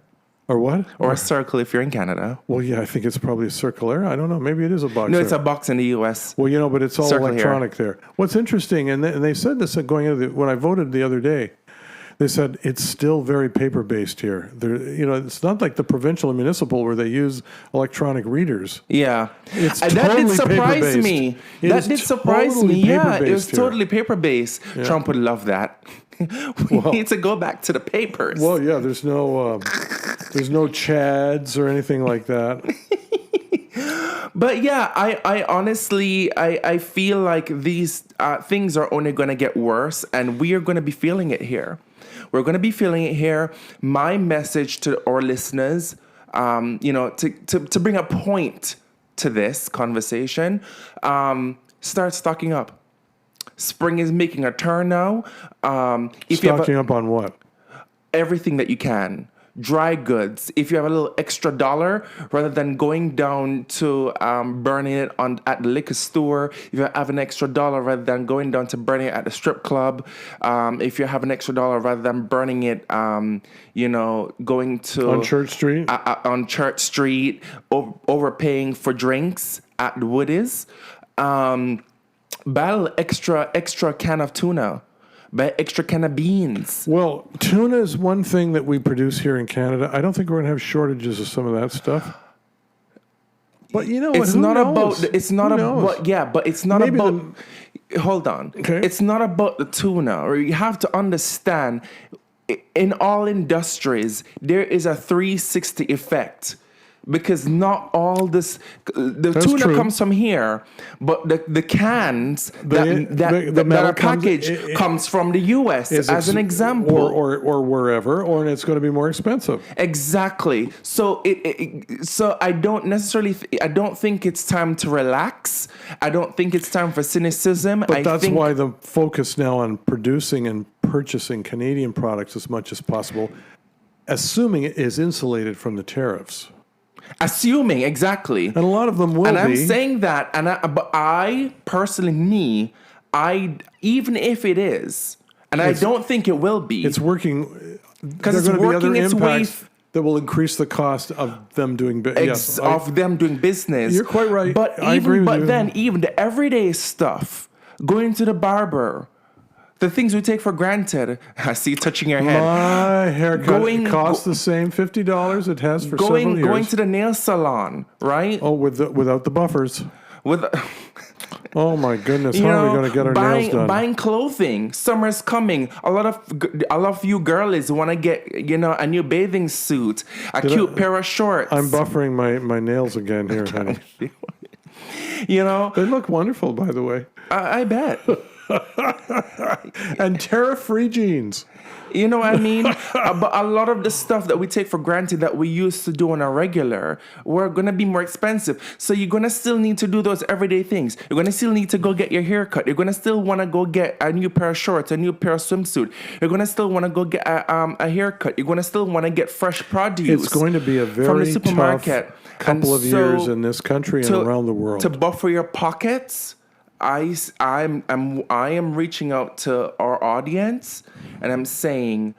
S1: Or what?
S2: Or a circle if you're in Canada.
S1: Well, yeah, I think it's probably a circular. I don't know. Maybe it is a box.
S2: No, it's a box in the U.S.
S1: Well, but it's all electronic there. What's interesting, and they said this going into when I voted the other day, they said it's still very paper-based here. It's not like the provincial and municipal where they use electronic readers.
S2: Yeah.
S1: It's
S2: that
S1: totally
S2: did surprise me. That did surprise me. Yeah, it was totally paper-based. Yeah. Trump would love that. We need to go back to the papers.
S1: Well, yeah, there's no Chads or anything like that.
S2: But yeah, I honestly, I feel like these things are only going to get worse, and we are going to be feeling it here. We're going to be feeling it here. My message to our listeners, to bring a point to this conversation, start stocking up. Spring is making a turn now.
S1: Stocking up on what?
S2: Everything that you can. Dry goods. If you have a little extra dollar, rather than going down to burning it at the liquor store, if you have an extra dollar, rather than going down to burning it at the strip club, if you have an extra dollar, rather than burning it, going to
S1: on Church Street,
S2: overpaying for drinks at the Woodies, buy an extra can of tuna. Buy extra can of beans.
S1: Well, tuna is one thing that we produce here in Canada. I don't think we're going to have shortages of some of that stuff. But
S2: it's not about. It's not about. Yeah, but it's not about. Hold on.
S1: Okay.
S2: It's not about the tuna. Or you have to understand, in all industries, there is a 360 effect. Because not all this,
S1: That's
S2: tuna
S1: true.
S2: comes from here, but the cans that are packaged comes from the U.S. as an example,
S1: or wherever, or it's going to be more expensive.
S2: Exactly. So so I don't necessarily. I don't think it's time to relax. I don't think it's time for cynicism.
S1: But that's why the focus now on producing and purchasing Canadian products as much as possible, assuming it is insulated from the tariffs.
S2: Assuming, exactly.
S1: And a lot of them will be.
S2: And I'm saying that, but I personally, even if it is, and I don't think it will be.
S1: It's working.
S2: Because it's working its way.
S1: that will increase the cost of them doing business.
S2: Of them doing business.
S1: You're quite right.
S2: But
S1: I agree with you.
S2: then even the everyday stuff, going to the barber, the things we take for granted. I see you touching your head.
S1: My haircut costs the same $50 it has for several years.
S2: Going to the nail salon, right?
S1: Oh, without the buffers. Oh my goodness! How are we going to get our nails done?
S2: Buying clothing. Summer's coming. A lot of you girlies want to get a new bathing suit, cute pair of shorts.
S1: I'm buffering my nails again here, honey. They look wonderful, by the way.
S2: I bet.
S1: And tariff-free jeans.
S2: You know what I mean? But a lot of the stuff that we take for granted that we used to do on a regular, we're going to be more expensive. So you're going to still need to do those everyday things. You're going to still need to go get your hair cut. You're going to still want to go get a new pair of shorts, a new pair of swimsuit. You're going to still want to go get a haircut. You're going to still want to get fresh produce.
S1: It's going to be a very
S2: from the supermarket.
S1: tough couple of years in this country and around the world.
S2: To buffer your pockets, I am reaching out to our audience and I'm saying,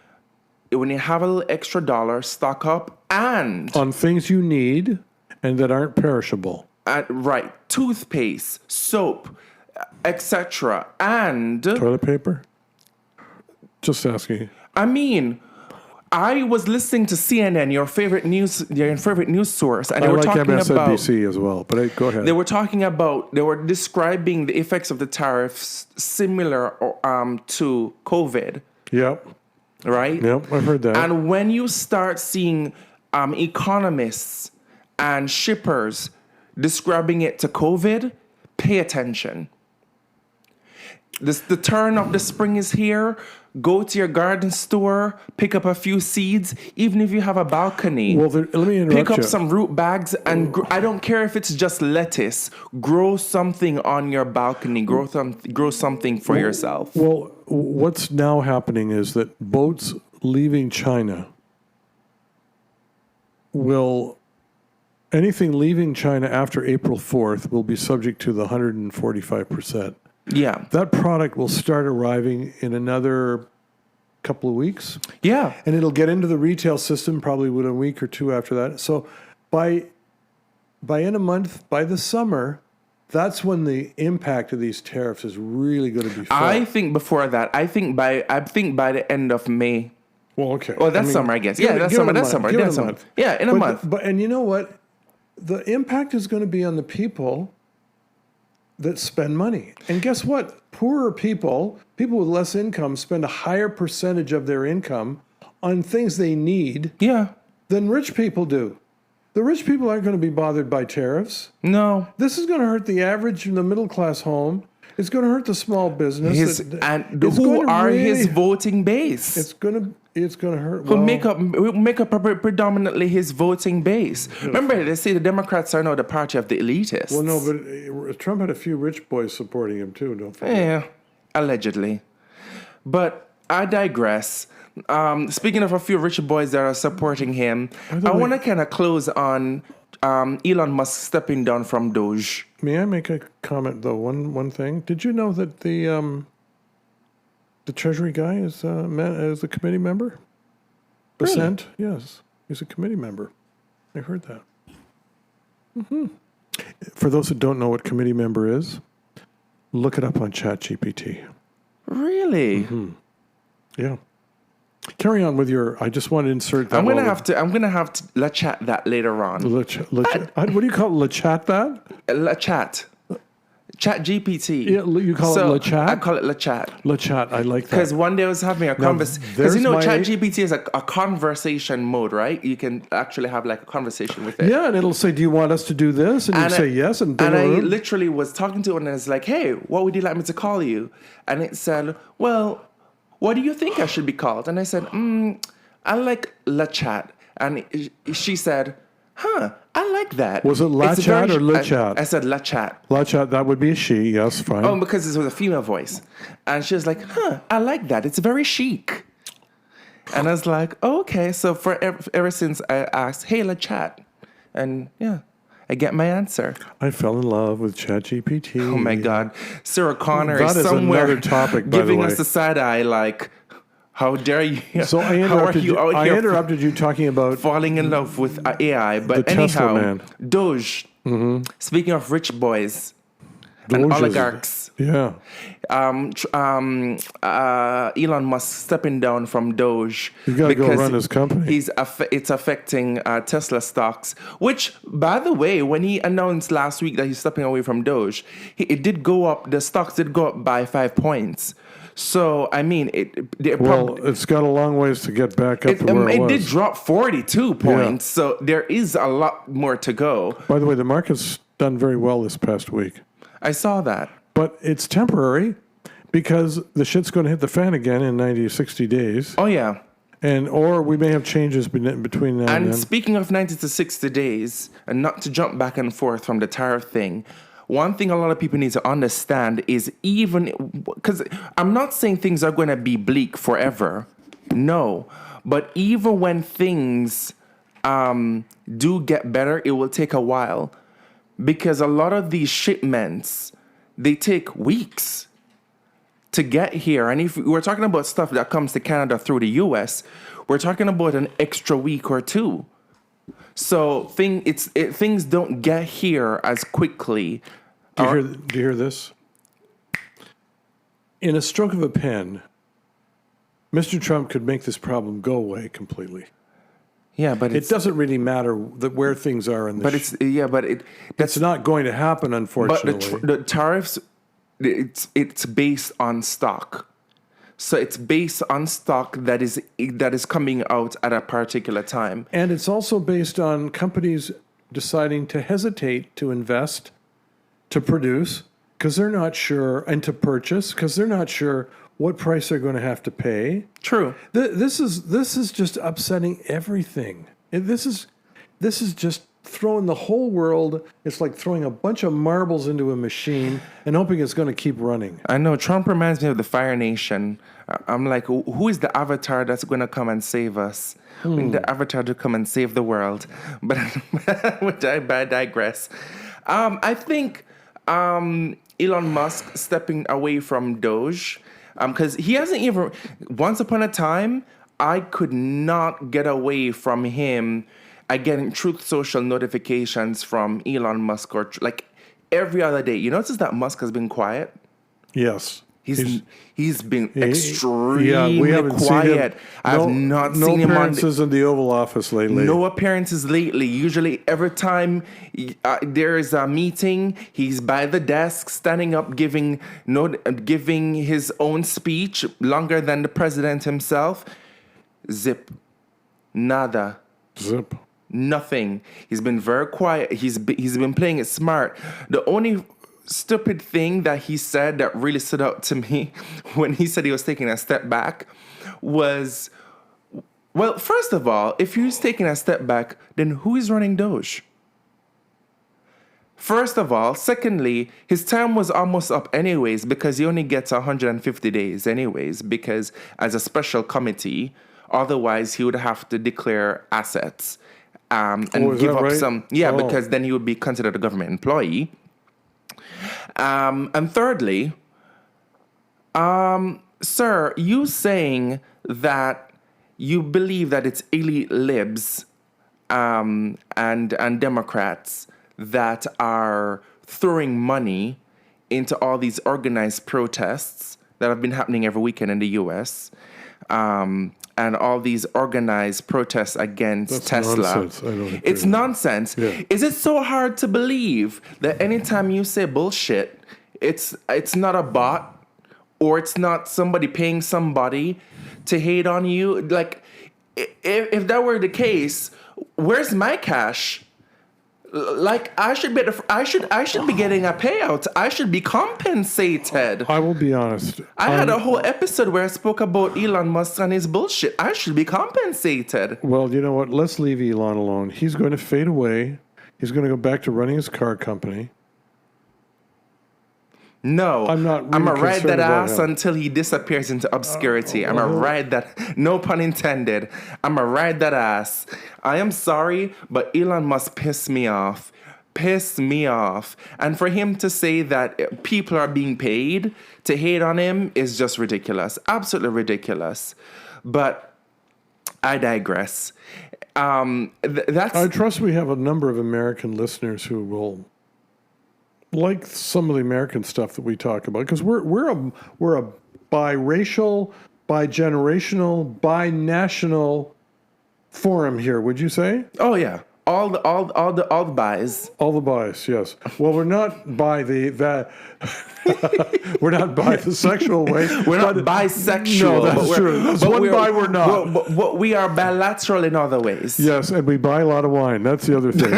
S2: when you have a little extra dollar, stock up and
S1: on things you need and that aren't perishable.
S2: Right, toothpaste, soap, etc. And
S1: toilet paper. Just asking.
S2: I mean, I was listening to CNN, your favorite news source, and they were talking about
S1: MSNBC as well. But go ahead.
S2: They were describing the effects of the tariffs similar to COVID.
S1: Yep.
S2: Right.
S1: Yep, I've heard that.
S2: And when you start seeing economists and shippers describing it to COVID, pay attention. The turn of the spring is here. Go to your garden store, pick up a few seeds, even if you have a balcony.
S1: Well, let me interrupt
S2: Pick up
S1: you.
S2: some root bags, and I don't care if it's just lettuce. Grow something on your balcony. Grow something for yourself.
S1: Well, what's now happening is that boats leaving China anything leaving China after April 4th will be subject to the 145%.
S2: Yeah.
S1: That product will start arriving in another couple of weeks.
S2: Yeah.
S1: And it'll get into the retail system probably within a week or two after that. So by in a month, by the summer, that's when the impact of these tariffs is really going to be felt.
S2: I think before that. I think by the end of May.
S1: Well, okay.
S2: Well, that's summer, I guess. Yeah, that's summer. That's summer. Yeah, in a month.
S1: And you know what? The impact is going to be on the people that spend money. And guess what? Poorer people with less income, spend a higher percentage of their income on things they need than rich people do. The rich people aren't going to be bothered by tariffs.
S2: No.
S1: This is going to hurt the average and the middle class home. It's going to hurt the small business.
S2: Who are his voting base?
S1: It's going to hurt.
S2: Who make up predominantly his voting base. Remember, they say the Democrats are now the party of the elitists.
S1: Well, no, but Trump had a few rich boys supporting him too, don't forget.
S2: Yeah, allegedly. But I digress. Speaking of a few rich boys that are supporting him, I want to kind of close on Elon Musk stepping down from Doge.
S1: May I make a comment, though? One thing. Did you know that the Treasury guy is a committee member? Percent? Really? Yes, he's a committee member. I heard that. Mm-hmm. For those who don't know what committee member is, look it up on ChatGPT.
S2: Really?
S1: Mm-hmm. Yeah. Carry on with your. I just want to insert that.
S2: I'm gonna have to la chat that later on.
S1: What do you call it? La chat that?
S2: La chat. Chat GPT.
S1: Yeah, you call it La Chat?
S2: I call it La Chat.
S1: La Chat, I like that.
S2: Because one day I was having a conversation. Because Chat GPT is a conversation mode, right? You can actually have like a conversation with it.
S1: Yeah, and it'll say, do you want us to do this? And you say yes. And
S2: I literally was talking to it and it's like, hey, what would you like me to call you? And it said, well, what do you think I should be called? And I said, I like La Chat. And she said, I like that.
S1: Was it La Chat or Le Chat?
S2: I said La Chat.
S1: La Chat, that would be a she, yes, fine.
S2: Oh, because it was a female voice. And she was like, I like that. It's very chic. And I was like, oh, okay. So ever since I asked, hey, La Chat. And yeah, I get my answer.
S1: I fell in love with ChatGPT.
S2: Oh my God. Sarah Connor is somewhere
S1: another topic, by
S2: giving
S1: the way.
S2: us the side eye like, How dare you?
S1: So I
S2: How are
S1: interrupted
S2: you
S1: you.
S2: out
S1: I
S2: here
S1: interrupted you talking about
S2: falling in love with AI? But
S1: the Tesla
S2: anyhow,
S1: man.
S2: Doge. Speaking of rich boys and
S1: Doge is-
S2: oligarchs,
S1: Yeah.
S2: Elon Musk stepping down from Doge.
S1: He's gotta go run his company.
S2: It's affecting Tesla stocks. Which, by the way, when he announced last week that he's stepping away from Doge, it did go up. The stocks did go up by 5 points. So I mean,
S1: It's got a long ways to get back up to where it was.
S2: It did drop 42 points. So there is a lot more to go.
S1: By the way, the market's done very well this past week.
S2: I saw that.
S1: But it's temporary because the shit's going to hit the fan again in 90, 60 days.
S2: Oh, yeah.
S1: Or we may have changes between now and then.
S2: And speaking of 90 to 60 days, and not to jump back and forth from the tariff thing, one thing a lot of people need to understand is because I'm not saying things are going to be bleak forever. No. But even when things do get better, it will take a while. Because a lot of these shipments, they take weeks to get here. And if we're talking about stuff that comes to Canada through the US, we're talking about an extra week or two. So things don't get here as quickly.
S1: Do you hear this? In a stroke of a pen, Mr. Trump could make this problem go away completely.
S2: Yeah, but
S1: it doesn't really matter where things are in the. That's not going to happen, unfortunately.
S2: But the tariffs, it's based on stock. So it's based on stock that is coming out at a particular time.
S1: And it's also based on companies deciding to hesitate to invest, to produce, because they're not sure, and to purchase, because they're not sure what price they're going to have to pay.
S2: True.
S1: This is just upsetting everything. This is just throwing the whole world. It's like throwing a bunch of marbles into a machine and hoping it's going to keep running.
S2: I know. Trump reminds me of the Fire Nation. I'm like, who is the avatar that's going to come and save us? We need the avatar to come and save the world. But I digress. I think Elon Musk stepping away from Doge, because he hasn't even... Once upon a time, I could not get away from him. I get Truth Social notifications from Elon Musk or like every other day. You notice that Musk has been quiet?
S1: Yes.
S2: He's been extremely quiet. I've not seen him on...
S1: No appearances in the Oval Office lately.
S2: No appearances lately. Usually every time there is a meeting, he's by the desk, standing up, giving his own speech, longer than the president himself. Zip. Nada.
S1: Zip.
S2: Nothing. He's been very quiet. He's been playing it smart. The only stupid thing that he said that really stood out to me when he said he was taking a step back was, well, first of all, if he's taking a step back, then who is running Doge? First of all. Secondly, his time was almost up anyways because he only gets 150 days anyways because as a special committee, otherwise he would have to declare assets and give up some... Yeah, because then he would be considered a government employee. And thirdly, sir, you saying that you believe that it's elite libs and Democrats that are throwing money into all these organized protests that have been happening every weekend in the U.S., and all these organized protests against Tesla.
S1: Nonsense.
S2: It's nonsense.
S1: Yeah.
S2: Is it so hard to believe that anytime you say bullshit, it's not a bot or it's not somebody paying somebody to hate on you? Like, if that were the case, where's my cash? Like, I should be getting a payout. I should be compensated.
S1: I will be honest.
S2: I had a whole episode where I spoke about Elon Musk and his bullshit. I should be compensated.
S1: Well, you know what? Let's leave Elon alone. He's going to fade away. He's going to go back to running his car company.
S2: No,
S1: I'm not. Really
S2: I'm gonna ride that ass
S1: him.
S2: until he disappears into obscurity. I'm gonna ride that. No pun intended. I'm gonna ride that ass. I am sorry, but Elon Musk pissed me off. And for him to say that people are being paid to hate on him is just ridiculous. Absolutely ridiculous. But I digress. That's
S1: I trust we have a number of American listeners who will like some of the American stuff that we talk about, because we're a biracial, bi-generational, bi-national forum here. Would you say?
S2: oh yeah, all the buys.
S1: All the bias, yes. Well, we're not by we're not by the sexual way.
S2: We're not bisexual.
S1: No, that's true. That's one bi we're not.
S2: But we are bilateral in other ways.
S1: Yes, and we buy a lot of wine. That's the other thing.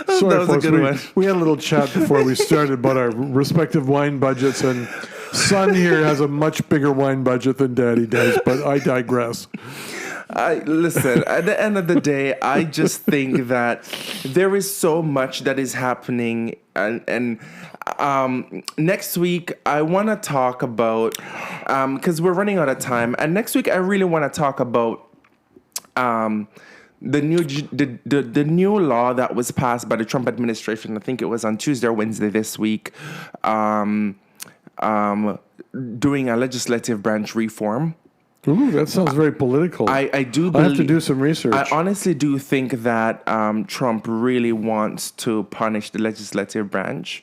S1: Sorry,
S2: that was
S1: folks.
S2: a good one.
S1: We had a little chat before we started about our respective wine budgets, and Son here has a much bigger wine budget than Daddy does, but I digress.
S2: Listen, at the end of the day, I just think that there is so much that is happening. And next week, I want to talk about, because we're running out of time. And next week, I really want to talk about the new law that was passed by the Trump administration. I think it was on Tuesday or Wednesday this week, doing a legislative branch reform.
S1: Ooh, that sounds very political.
S2: I do believe,
S1: I have to do some research.
S2: I honestly do think that Trump really wants to punish the legislative branch.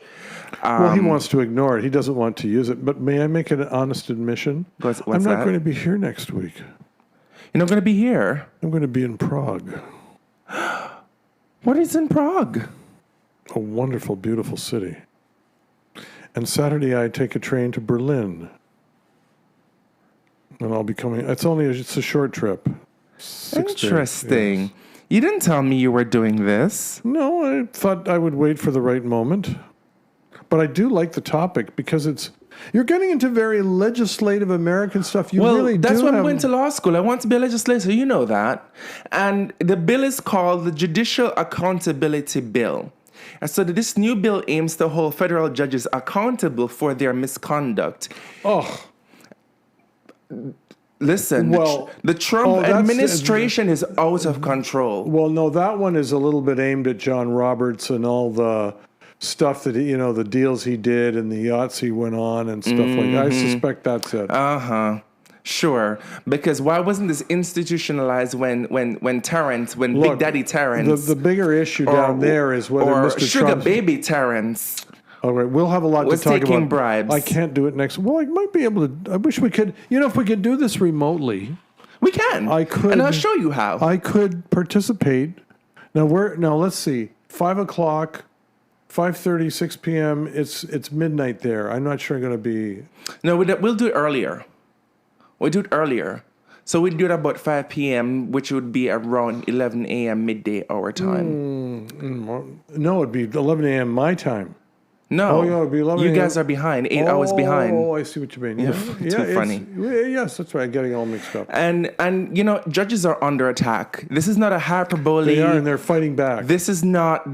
S1: Well, he wants to ignore it. He doesn't want to use it. But may I make an honest admission?
S2: What's
S1: I'm not
S2: that?
S1: going to be here next week.
S2: You're not going to be here?
S1: I'm going to be in Prague.
S2: What is in Prague?
S1: A wonderful, beautiful city. And Saturday I take a train to Berlin. And I'll be coming. It's a short trip. 6 days,
S2: Interesting.
S1: yes.
S2: You didn't tell me you were doing this.
S1: No, I thought I would wait for the right moment. But I do like the topic because you're getting into very legislative American stuff.
S2: That's why I went to law school. I want to be a legislator. You know that. And the bill is called the Judicial Accountability Bill. And so this new bill aims to hold federal judges accountable for their misconduct.
S1: Oh.
S2: Listen,
S1: Well,
S2: the Trump
S1: that's-
S2: administration is out of control.
S1: Well, no, that one is a little bit aimed at John Roberts and all the stuff that, the deals he did and the yachts he went on and stuff like that. I suspect that's it.
S2: Sure, because why wasn't this institutionalized when Big Daddy Terrence,
S1: The bigger issue down there is whether
S2: or
S1: Mr.
S2: Sugar
S1: Trump's...
S2: Baby Terrence
S1: All right, we'll have a lot to
S2: was
S1: talk about.
S2: taking bribes?
S1: I can't do it next. Well, I might be able to. I wish we could. If we could do this remotely,
S2: We can.
S1: I could,
S2: and I'll show you how.
S1: I could participate. Now let's see. 5:00, 5:30, 6 p.m. It's midnight there. I'm not sure I'm going to be.
S2: No, we'll do it earlier. We'll do it earlier. So we'd do it about 5 p.m., which would be around 11 a.m. midday our time.
S1: No, it'd be 11 a.m. my time.
S2: No.
S1: Oh, yeah, it'd be 11
S2: You
S1: a.m.
S2: guys are behind, 8 hours behind.
S1: Oh, I see what you mean. Yeah,
S2: too funny.
S1: Yes, that's right. I'm getting all mixed up.
S2: And judges are under attack. This is not a hyperbole.
S1: They are, and they're fighting back.
S2: This is not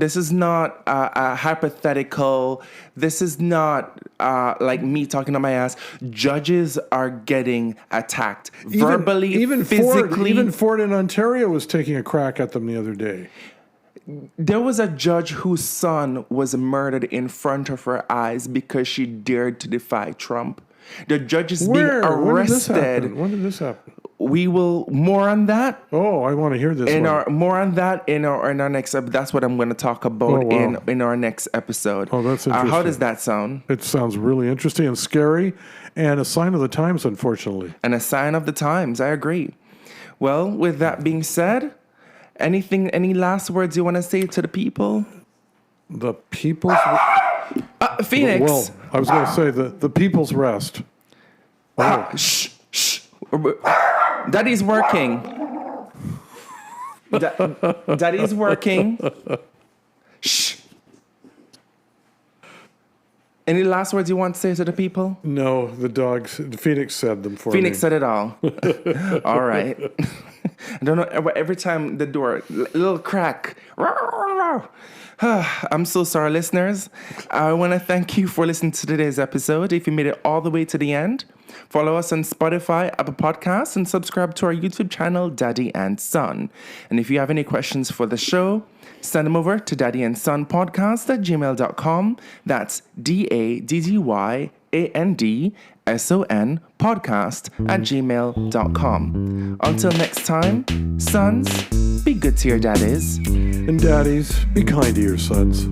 S2: a hypothetical. This is not like me talking on my ass. Judges are getting attacked verbally,
S1: even
S2: physically.
S1: Even Ford in Ontario was taking a crack at them the other day.
S2: There was a judge whose son was murdered in front of her eyes because she dared to defy Trump. The judge is being arrested.
S1: When did this happen?
S2: We will more on that.
S1: Oh, I want to hear this.
S2: In our next episode. That's what I'm going to talk about in our next episode.
S1: Oh, that's interesting.
S2: How does that sound?
S1: It sounds really interesting and scary, and a sign of the times, unfortunately.
S2: And a sign of the times. I agree. Well, with that being said, any last words you want to say to the people?
S1: The people's
S2: Phoenix.
S1: Well, I was going to say the people's rest. Oh.
S2: Shh. Daddy's working. Daddy's working. Shh. Any last words you want to say to the people?
S1: No, the dogs. Phoenix said them for me.
S2: Phoenix said it all. All right. I don't know. Every time the door, little crack. I'm so sorry, listeners. I want to thank you for listening to today's episode. If you made it all the way to the end, Follow us on Spotify, Apple Podcasts, and subscribe to our YouTube channel, Daddy and Son. And if you have any questions for the show, send them over to daddyandSonpodcast@gmail.com. That's DADDYANDSON podcast@gmail.com. Until next time, sons, be good to your daddies.
S1: And daddies, be kind to your sons.